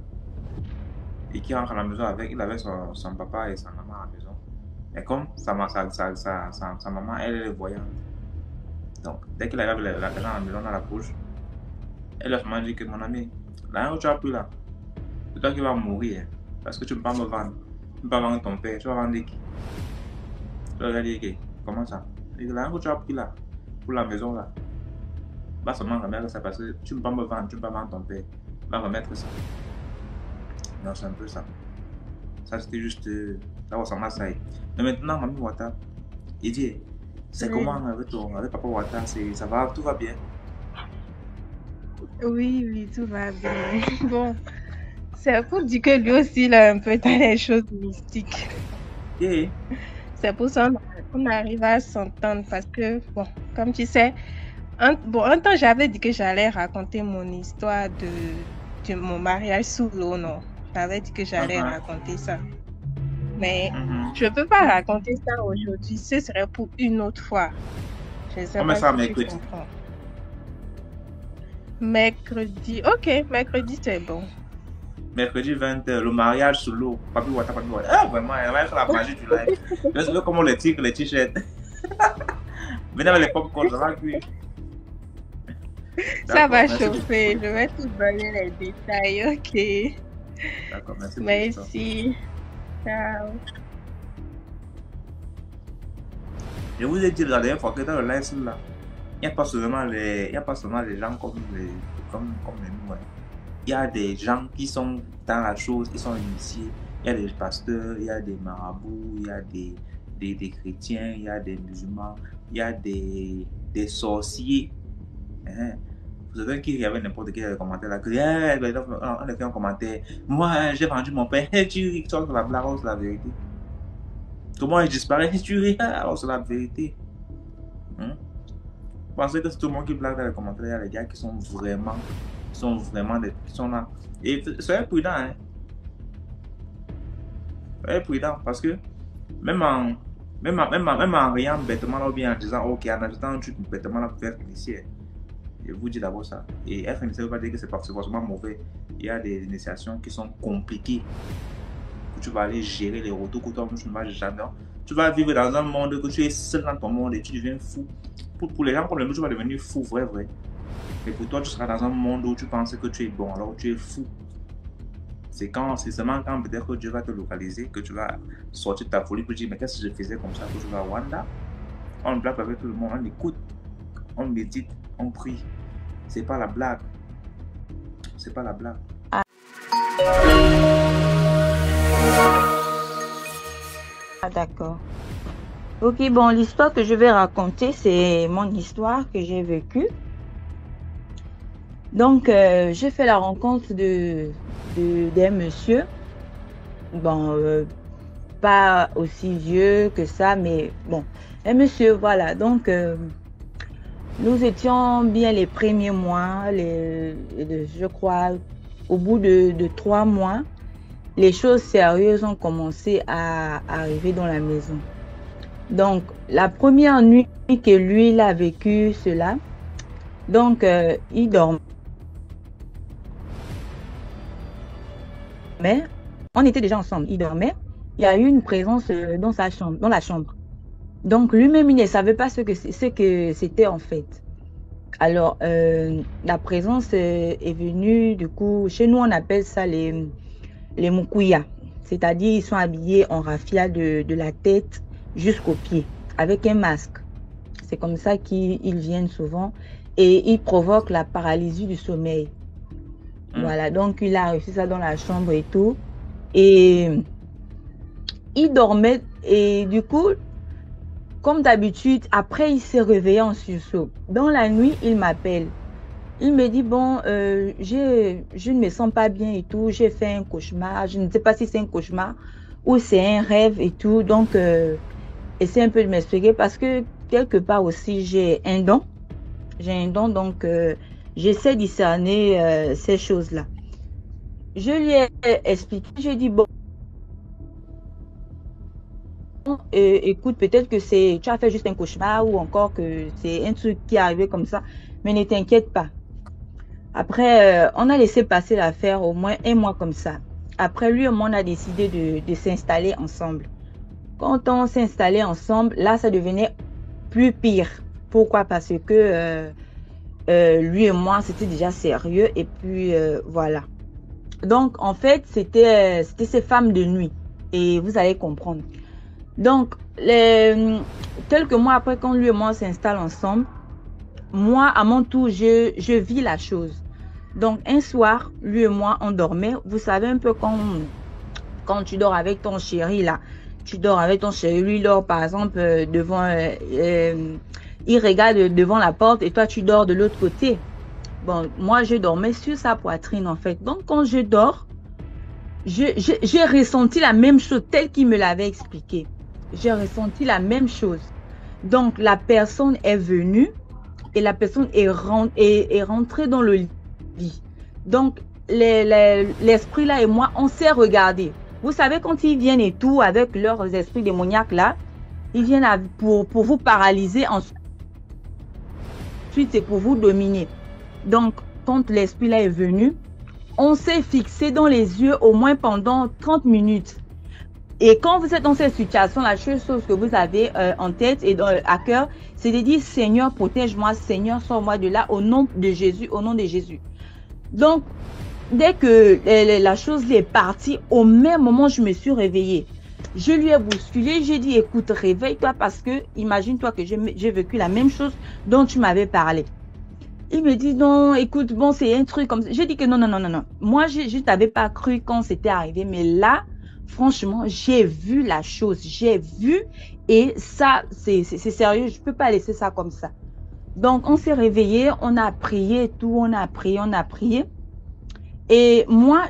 et qu'il rentre à la maison avec, il avait son papa et sa maman à la maison. Et comme sa maman, elle est voyante. Donc, dès qu'il arrive l'argent à la maison dans la poche, elle a dit que mon ami, l'argent que tu as pris là, c'est toi qui vas mourir. Parce que tu ne peux pas me vendre. Tu ne peux pas vendre ton père. Tu vas vendre qui? Tu vas dire, comment ça? L'argent que tu as pris là, pour la maison là, va seulement remettre ça parce que tu ne peux pas me vendre, tu ne peux pas vendre ton père. Va remettre ça. Non, c'est un peu ça. Ça, c'était juste. Ça ressemble à ça. Mais maintenant, Mami Wata, il dit, c'est comment avec Papa Wata? Ça va, tout va bien? Oui, tout va bien. Bon, c'est pour dire que lui aussi, il a un peu dans les choses mystiques. C'est pour ça qu'on arrive à s'entendre parce que, bon, comme tu sais, un temps, j'avais dit que j'allais raconter mon histoire de mon mariage sous l'eau, non? J'avais dit que j'allais raconter ça. Mais je ne peux pas raconter ça aujourd'hui. Ce serait pour une autre fois. Je sais pas ça si tu mercredi. comprends. Mercredi. Ok, mercredi, c'est bon. Mercredi 20h, le mariage sous l'eau. Papi Wata. Ah, vraiment, elle va être la magie du live. Je sais comment les tigres, les t-shirts. Venez avec les popcorn, ça va cuire. Ça va chauffer. Je vais tout donner les détails, ok. D'accord, merci. Merci. Ciao. Je vous ai dit la dernière fois que dans le live là, il n'y a pas seulement les gens comme nous. Il y a des gens qui sont dans la chose, qui sont initiés. Il y a des pasteurs, il y a des marabouts, il y a des chrétiens, il y a des musulmans, il y a des sorciers. Vous savez qu'il y avait n'importe quel commentaire là, on a fait un commentaire. Moi, j'ai vendu mon père. Tu sors de la blague, c'est la vérité. Comment il disparaît? Tu ris, c'est la vérité. Vous pensez que c'est tout le monde qui blague dans les commentaires? Il y a les gars qui sont vraiment qui sont là. Et soyez prudent, hein. Soyez prudent parce que même en riant bêtement là, ou bien en disant ok, en ajoutant un truc bêtement là pour faire initier. Je vous dis d'abord ça. Et être initié ne veut pas dire que c'est forcément mauvais. Il y a des initiations qui sont compliquées. Tu vas aller gérer les retours que toi tu ne vas jamais. Tu vas vivre dans un monde que tu es seul dans ton monde et tu deviens fou. Pour les gens comme nous, tu vas devenir fou, vrai. Et pour toi, tu seras dans un monde où tu penses que tu es bon, alors tu es fou. C'est seulement quand peut-être que Dieu va te localiser que tu vas sortir de ta folie pour dire mais qu'est-ce que je faisais comme ça que je vais à Rwanda. On blague avec tout le monde, on écoute, on médite, on prie. C'est pas la blague. C'est pas la blague. Ah, d'accord. Ok, bon, l'histoire que je vais raconter, c'est mon histoire que j'ai vécue. Donc, j'ai fait la rencontre d'un monsieur. Bon, pas aussi vieux que ça, mais bon, un monsieur, voilà. Donc, nous étions bien les premiers mois, je crois, au bout de 3 mois, les choses sérieuses ont commencé à arriver dans la maison. Donc, la première nuit que lui, il a vécu cela, donc, il dormait. On était déjà ensemble, il dormait. Il y a eu une présence dans sa chambre, dans la chambre. Donc, lui-même, il ne savait pas ce que c'était en fait. Alors, la présence est venue, du coup, chez nous, on appelle ça les moukouya. C'est-à-dire, ils sont habillés en raffia de la tête jusqu'aux pieds, avec un masque. C'est comme ça qu'ils viennent souvent et ils provoquent la paralysie du sommeil. Voilà, donc il a réussi ça dans la chambre et tout. Et il dormait et du coup, comme d'habitude, après il s'est réveillé en sursaut. Dans la nuit, il m'appelle. Il me dit, bon, je ne me sens pas bien et tout, j'ai fait un cauchemar. Je ne sais pas si c'est un cauchemar ou c'est un rêve et tout. Donc, essaie un peu de m'expliquer parce que quelque part aussi, j'ai un don. J'ai un don, donc j'essaie de discerner ces choses-là. Je lui ai expliqué, je lui ai dit, bon, écoute, peut-être que tu as fait juste un cauchemar ou encore que c'est un truc qui est arrivé comme ça, mais ne t'inquiète pas. Après, on a laissé passer l'affaire au moins 1 mois comme ça. Après, lui et moi, on a décidé de s'installer ensemble. Quand on s'est installé ensemble, là, ça devenait plus pire. Pourquoi? Parce que lui et moi, c'était déjà sérieux. Et puis, voilà. Donc, en fait, c'était ces femmes de nuit. Et vous allez comprendre. Donc, quelques mois après, quand lui et moi s'installent ensemble, moi, à mon tour, je vis la chose. Donc, un soir, lui et moi, on dormait. Vous savez un peu quand tu dors avec ton chéri, là. Tu dors avec ton chéri, lui dort, par exemple, devant... il regarde devant la porte et toi, tu dors de l'autre côté. Bon, moi, je dormais sur sa poitrine, en fait. Donc, quand je dors, j'ai ressenti la même chose telle qu'il me l'avait expliqué. J'ai ressenti la même chose. Donc, la personne est venue et la personne est rentrée dans le lit. Donc, l'esprit là et moi, on s'est regardé. Vous savez, quand ils viennent et tout, avec leurs esprits démoniaques là, ils viennent pour vous paralyser. Ensuite, c'est pour vous dominer. Donc, quand l'esprit là est venu, on s'est fixé dans les yeux au moins pendant 30 minutes. Et quand vous êtes dans cette situation, la seule chose que vous avez en tête et à cœur, c'est de dire, Seigneur, protège-moi, Seigneur, sors-moi de là, au nom de Jésus, au nom de Jésus. Donc, dès que la chose est partie, au même moment, je me suis réveillée. Je lui ai bousculé, j'ai dit, écoute, réveille-toi parce que, imagine-toi que j'ai vécu la même chose dont tu m'avais parlé. Il me dit, non, écoute, bon, c'est un truc comme ça. J'ai dit que non. Moi, je ne t'avais pas cru quand c'était arrivé, mais là, franchement, j'ai vu la chose, j'ai vu et ça, c'est sérieux, je ne peux pas laisser ça comme ça. Donc, on s'est réveillé, on a prié, tout, on a prié. Et moi,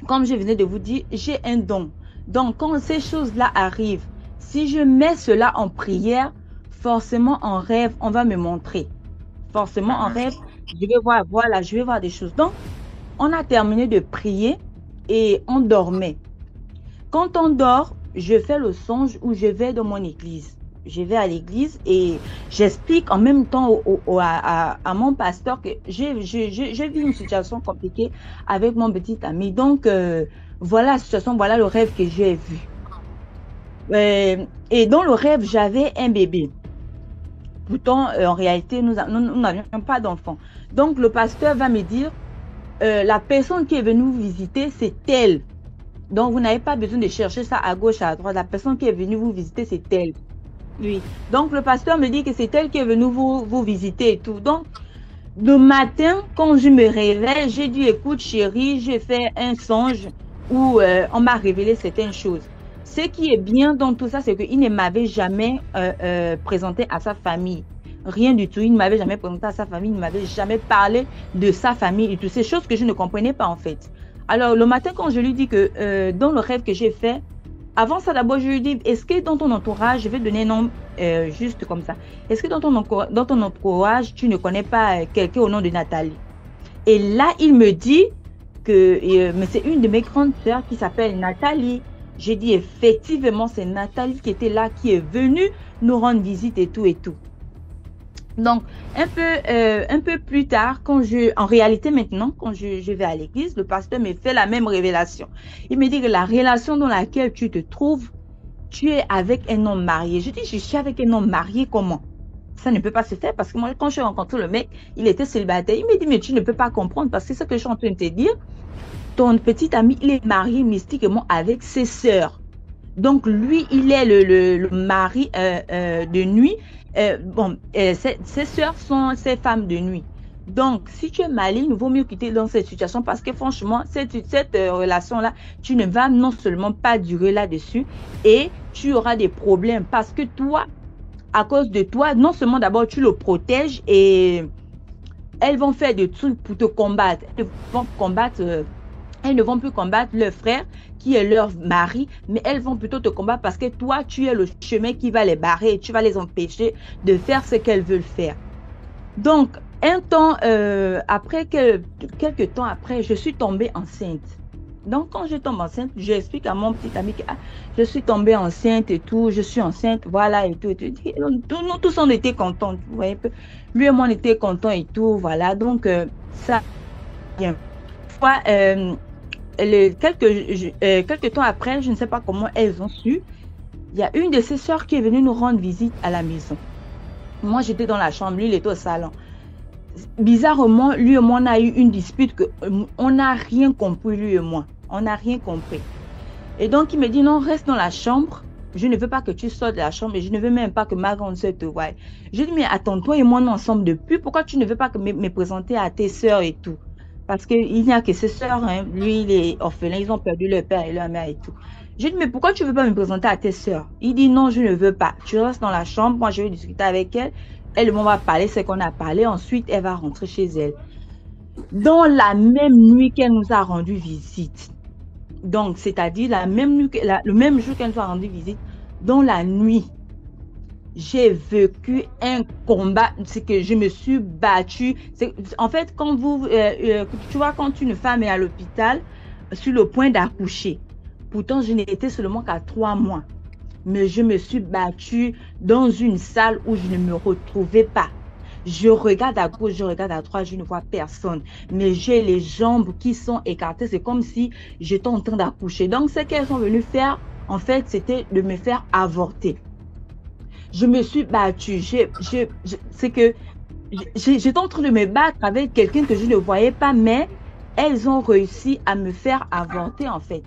comme je venais de vous dire, j'ai un don. Donc, quand ces choses-là arrivent, si je mets cela en prière, forcément en rêve, on va me montrer. Forcément en rêve, je vais voir, voilà, je vais voir des choses. Donc, on a terminé de prier et on dormait. Quand on dort, je fais le songe où je vais dans mon église. Je vais à l'église et j'explique en même temps à mon pasteur que j'ai vu une situation compliquée avec mon petit ami. Donc, voilà la situation, voilà le rêve que j'ai vu. Et dans le rêve, j'avais un bébé. Pourtant, en réalité, nous n'avions pas d'enfant. Donc, le pasteur va me dire, la personne qui est venue vous visiter, c'est elle. Donc, vous n'avez pas besoin de chercher ça à gauche, à droite. La personne qui est venue vous visiter, c'est elle. Oui. Donc, le pasteur me dit que c'est elle qui est venue vous visiter et tout. Donc, le matin, quand je me réveille, j'ai dit, écoute, chérie, j'ai fait un songe où on m'a révélé certaines choses. Ce qui est bien dans tout ça, c'est qu'il ne m'avait jamais présenté à sa famille. Rien du tout. Il ne m'avait jamais présenté à sa famille, il ne m'avait jamais parlé de sa famille et toutes ces choses que je ne comprenais pas en fait. Alors le matin, quand je lui dis que dans le rêve que j'ai fait, avant ça d'abord, je lui dis, est-ce que dans ton entourage, je vais donner un nom juste comme ça, est-ce que dans ton entourage, tu ne connais pas quelqu'un au nom de Nathalie? Et là, il me dit que mais c'est une de mes grandes sœurs qui s'appelle Nathalie. J'ai dit, effectivement, c'est Nathalie qui était là, qui est venue nous rendre visite et tout et tout. Donc, un peu plus tard, en réalité maintenant, quand je vais à l'église, le pasteur me fait la même révélation. Il me dit que la relation dans laquelle tu te trouves, tu es avec un homme marié. Je dis, je suis avec un homme marié, comment? Ça ne peut pas se faire parce que moi, quand je rencontre le mec, il était célibataire. Il me dit, mais tu ne peux pas comprendre parce que c'est ce que je suis en train de te dire. Ton petit ami, il est marié mystiquement avec ses sœurs. Donc, lui, il est le mari de nuit. Ses sœurs sont ses femmes de nuit. Donc, si tu es maligne, il vaut mieux quitter dans cette situation parce que franchement, cette relation-là, tu ne vas non seulement pas durer là-dessus et tu auras des problèmes parce que toi, à cause de toi, non seulement d'abord tu le protèges et elles vont faire des trucs pour te combattre. Elles ne vont plus combattre leur frère qui est leur mari, mais elles vont plutôt te combattre parce que toi, tu es le chemin qui va les barrer et tu vas les empêcher de faire ce qu'elles veulent faire. Donc, quelques temps après, je suis tombée enceinte. Donc, quand je tombe enceinte, j'explique à mon petit ami que je suis tombée enceinte et tout, je suis enceinte, voilà et tout. Et tout. Nous tous, on était contents, vous voyez. Lui et moi, on était contents et tout, voilà. Donc, ça, bien. Quelques temps après, je ne sais pas comment elles ont su, il y a une de ses sœurs qui est venue nous rendre visite à la maison. Moi, j'étais dans la chambre, lui, il était au salon. Bizarrement, lui et moi, on a eu une dispute on n'a rien compris, lui et moi. On n'a rien compris. Et donc, il me dit, non, reste dans la chambre. Je ne veux pas que tu sortes de la chambre et je ne veux même pas que ma grande sœur te voie. Je dis, mais attends, toi et moi, nous ensemble depuis. Pourquoi tu ne veux pas me présenter à tes sœurs et tout? Parce qu'il n'y a que ses sœurs, hein. Lui, il est orphelin, ils ont perdu leur père et leur mère et tout. Je dis, mais pourquoi tu ne veux pas me présenter à tes sœurs? Il dit, non, je ne veux pas. Tu restes dans la chambre, moi je vais discuter avec elle. Elle va parler ce qu'on a parlé, ensuite elle va rentrer chez elle. Dans la même nuit qu'elle nous a rendu visite, donc c'est-à-dire le même jour qu'elle nous a rendu visite, dans la nuit, j'ai vécu un combat, c'est que je me suis battue. En fait, quand tu vois, quand une femme est à l'hôpital sur le point d'accoucher, pourtant je n'étais seulement qu'à 3 mois, mais je me suis battue dans une salle où je ne me retrouvais pas. Je regarde à gauche, je regarde à droite, je ne vois personne, mais j'ai les jambes qui sont écartées, c'est comme si j'étais en train d'accoucher. Donc ce qu'elles sont venues faire, en fait, c'était de me faire avorter. Je me suis battue. C'est que j'étais en train de me battre avec quelqu'un que je ne voyais pas, mais elles ont réussi à me faire avorter en fait.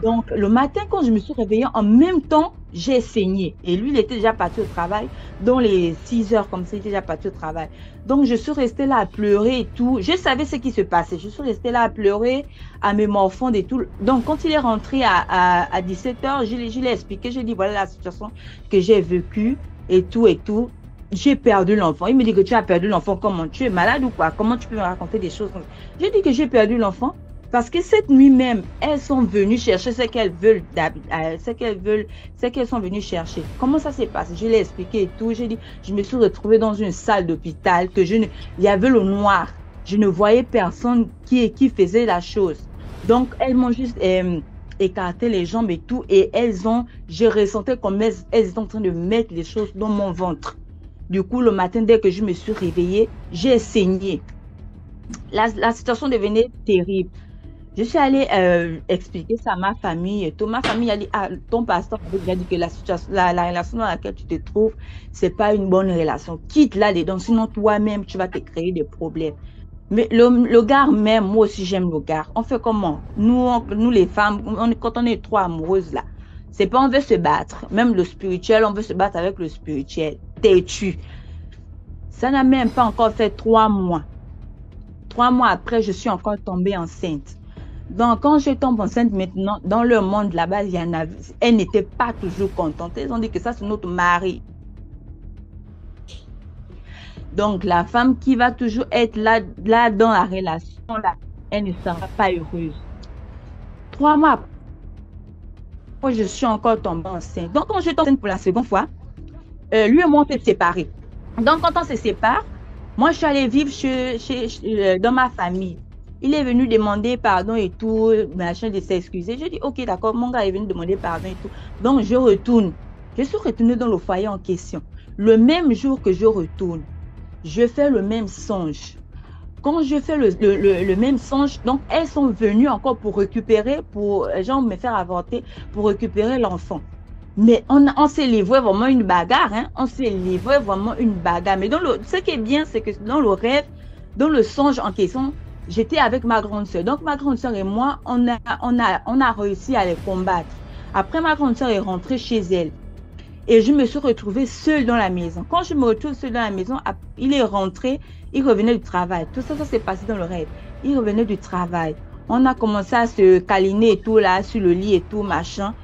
Donc le matin, quand je me suis réveillée, en même temps, j'ai saigné. Et lui, il était déjà parti au travail. Dans les 6 heures comme ça, il était déjà parti au travail. Donc je suis restée là à pleurer et tout. Je savais ce qui se passait. Je suis restée là à pleurer, à me morfondre et tout. Donc quand il est rentré à 17 heures, je l'ai expliqué. J'ai dit, voilà la situation que j'ai vécue et tout et tout. J'ai perdu l'enfant. Il me dit que tu as perdu l'enfant. Comment? Tu es malade ou quoi? Comment tu peux me raconter des choses comme ça? J'ai dit que j'ai perdu l'enfant. Parce que cette nuit même, elles sont venues chercher ce qu'elles veulent, ce qu'elles sont venues chercher. Comment ça s'est passé? Je l'ai expliqué et tout. J'ai dit, je me suis retrouvée dans une salle d'hôpital il y avait le noir. Je ne voyais personne qui faisait la chose. Donc, elles m'ont juste écarté les jambes et tout. Et je ressentais comme elles étaient en train de mettre les choses dans mon ventre. Du coup, le matin, dès que je me suis réveillée, j'ai saigné. La situation devenait terrible. Je suis allée expliquer ça à ma famille et tout. Ma famille a dit, ah, ton pasteur a dit que la relation dans laquelle tu te trouves, c'est pas une bonne relation. Quitte là-dedans, sinon toi-même, tu vas te créer des problèmes. Mais le gars même, moi aussi j'aime le gars. On fait comment? Nous les femmes, quand on est trop amoureuses là, c'est pas on veut se battre. Même le spirituel, on veut se battre avec le spirituel. Têtu. Ça n'a même pas encore fait 3 mois. 3 mois après, je suis encore tombée enceinte. Donc, quand je tombe enceinte maintenant, dans le monde là-bas, elles n'étaient pas toujours contentes. Elles ont dit que ça, c'est notre mari. Donc, la femme qui va toujours être là dans la relation, là, elle ne sera pas heureuse. 3 mois après, je suis encore tombée enceinte. Donc, quand je suis enceinte pour la seconde fois, lui et moi, on s'est séparés. Donc, quand on se sépare, moi, je suis allée vivre dans ma famille. Il est venu demander pardon et tout, machin, de s'excuser. Je dis, ok, d'accord, mon gars est venu demander pardon et tout. Donc, je retourne. Je suis retournée dans le foyer en question. Le même jour que je retourne, je fais le même songe. Quand je fais le même songe, donc elles sont venues encore pour récupérer, pour genre me faire avorter, pour récupérer l'enfant. Mais on s'est livré vraiment une bagarre, hein? On s'est livré vraiment une bagarre. Mais ce qui est bien, c'est que dans le rêve, dans le songe en question, j'étais avec ma grande soeur. Donc ma grande soeur et moi, on a réussi à les combattre. Après, ma grande soeur est rentrée chez elle. Et je me suis retrouvée seule dans la maison. Quand je me retrouve seule dans la maison, il est rentré, il revenait du travail. Tout ça, ça s'est passé dans le rêve. Il revenait du travail. On a commencé à se câliner et tout là, sur le lit et tout, machin.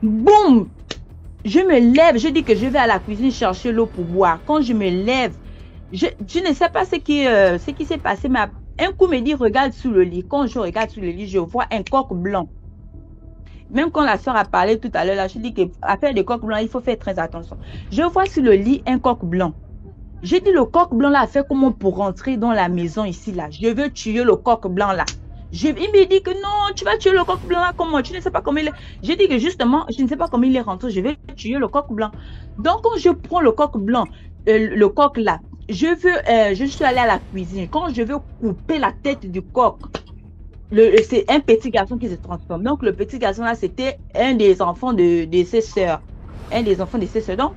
Boum! Je me lève, je dis que je vais à la cuisine chercher l'eau pour boire. Quand je me lève, je ne sais pas ce qui s'est passé, mais un coup me dit, regarde sous le lit. Quand je regarde sous le lit, je vois un coq blanc. Même quand la soeur a parlé tout à l'heure, là, je dis qu'à faire des coqs blancs, il faut faire très attention. Je vois sur le lit un coq blanc. J'ai dit, le coq blanc là a fait comment pour rentrer dans la maison ici là? Je veux tuer le coq blanc là. Il me dit que non, tu vas tuer le coq blanc là, comment? Tu ne sais pas comment il est. J'ai dit que justement, je ne sais pas comment il est rentré, je vais tuer le coq blanc. Donc quand je prends le coq blanc, le coq là, je suis allée à la cuisine. Quand je veux couper la tête du coq, c'est un petit garçon qui se transforme. Donc, le petit garçon là, c'était un des enfants de ses sœurs. Un des enfants de ses sœurs. Donc,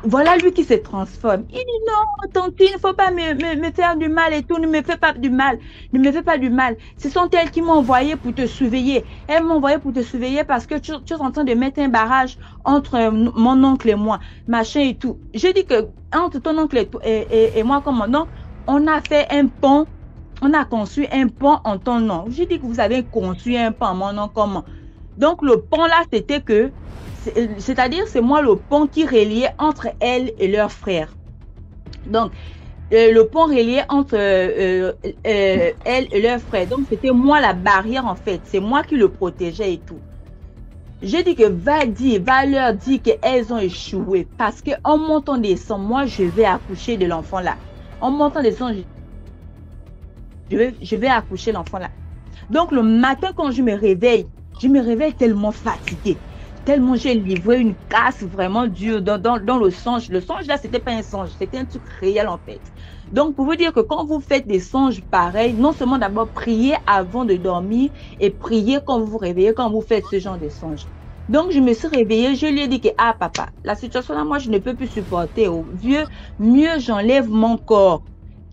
voilà lui qui se transforme. Il dit non, tantine, il ne faut pas me faire du mal et tout. Ne me fais pas du mal. Ne me fais pas du mal. Ce sont elles qui m'ont envoyé pour te surveiller. Elles m'ont envoyé pour te surveiller parce que tu es en train de mettre un barrage entre mon oncle et moi. Machin et tout. Je dis que entre ton oncle et moi, comme mon oncle, on a fait un pont. On a construit un pont en ton nom. J'ai dit que vous avez construit un pont en mon nom, comment? Donc, le pont là, c'était que, c'est-à-dire, c'est moi le pont qui reliait entre elles et leurs frères. Donc, le pont reliait entre elles et leurs frères. Donc, c'était moi la barrière, en fait. C'est moi qui le protégeais et tout. J'ai dit que va leur dire qu'elles ont échoué. Parce qu'en montant des sons, moi, je vais accoucher de l'enfant là. En montant des sons, je vais accoucher l'enfant là. Donc le matin quand je me réveille tellement fatiguée, tellement j'ai livré une casse vraiment dure dans le songe. Le songe là, c'était pas un songe, c'était un truc réel en fait. Donc pour vous dire que quand vous faites des songes pareils, non seulement d'abord priez avant de dormir et priez quand vous vous réveillez, quand vous faites ce genre de songe. Donc je me suis réveillée, je lui ai dit que ah papa, la situation là, moi je ne peux plus supporter. Oh, Dieu, mieux j'enlève mon corps.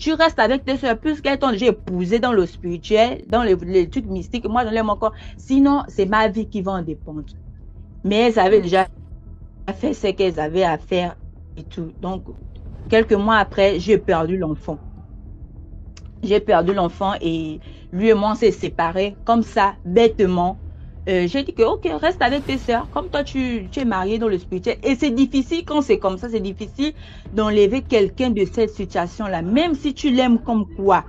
Tu restes avec tes soeurs, puisqu'elles t'ont déjà épousé dans le spirituel, dans les trucs mystiques. Moi, j'enlève mon corps. Sinon, c'est ma vie qui va en dépendre. Mais elles avaient déjà fait ce qu'elles avaient à faire et tout. Donc, quelques mois après, j'ai perdu l'enfant. J'ai perdu l'enfant et lui et moi, on s'est séparés comme ça, bêtement. J'ai dit que, ok, reste avec tes soeurs. Comme toi, tu es marié dans le spirituel. Et c'est difficile quand c'est comme ça. C'est difficile d'enlever quelqu'un de cette situation-là. Même si tu l'aimes comme quoi.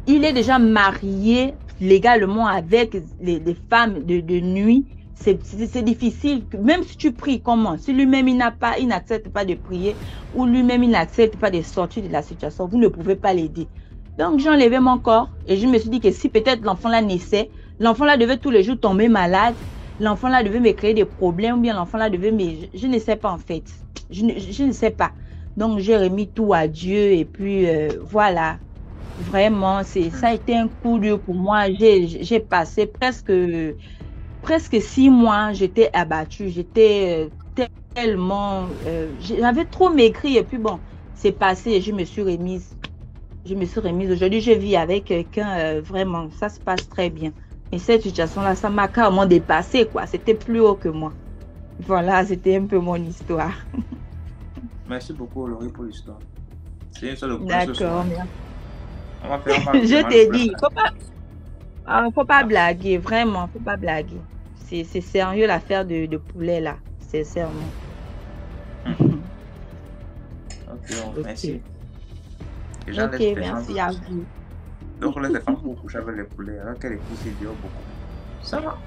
Il est déjà marié légalement avec les femmes de nuit. C'est difficile. Même si tu pries, comment? Si lui-même, il n'accepte pas de prier ou lui-même, il n'accepte pas de sortir de la situation, vous ne pouvez pas l'aider. Donc, j'ai enlevé mon corps et je me suis dit que si peut-être l'enfant-là naissait, l'enfant-là devait tous les jours tomber malade, l'enfant-là devait me créer des problèmes, ou bien l'enfant-là devait me... Je ne sais pas en fait. Je ne sais pas. Donc, j'ai remis tout à Dieu et puis voilà. Vraiment, ça a été un coup dur pour moi. J'ai passé presque 6 mois, j'étais abattue. J'étais tellement... j'avais trop maigri et puis bon, c'est passé et je me suis remise. Aujourd'hui, je vis avec quelqu'un, vraiment, ça se passe très bien. Et cette situation-là, ça m'a carrément dépassé, quoi. C'était plus haut que moi. Voilà, c'était un peu mon histoire. Merci beaucoup, Laurie, pour l'histoire. C'est une seule D'accord, merci. Je t'ai dit, faut pas blaguer, vraiment, faut pas blaguer. C'est sérieux l'affaire de poulet, là. C'est sérieux. Ok, merci. Les gens Ok, laissent les merci gens. à vous. Donc on laisse les femmes pour coucher avec les poulets, alors que les poules ils durent beaucoup. Ça va.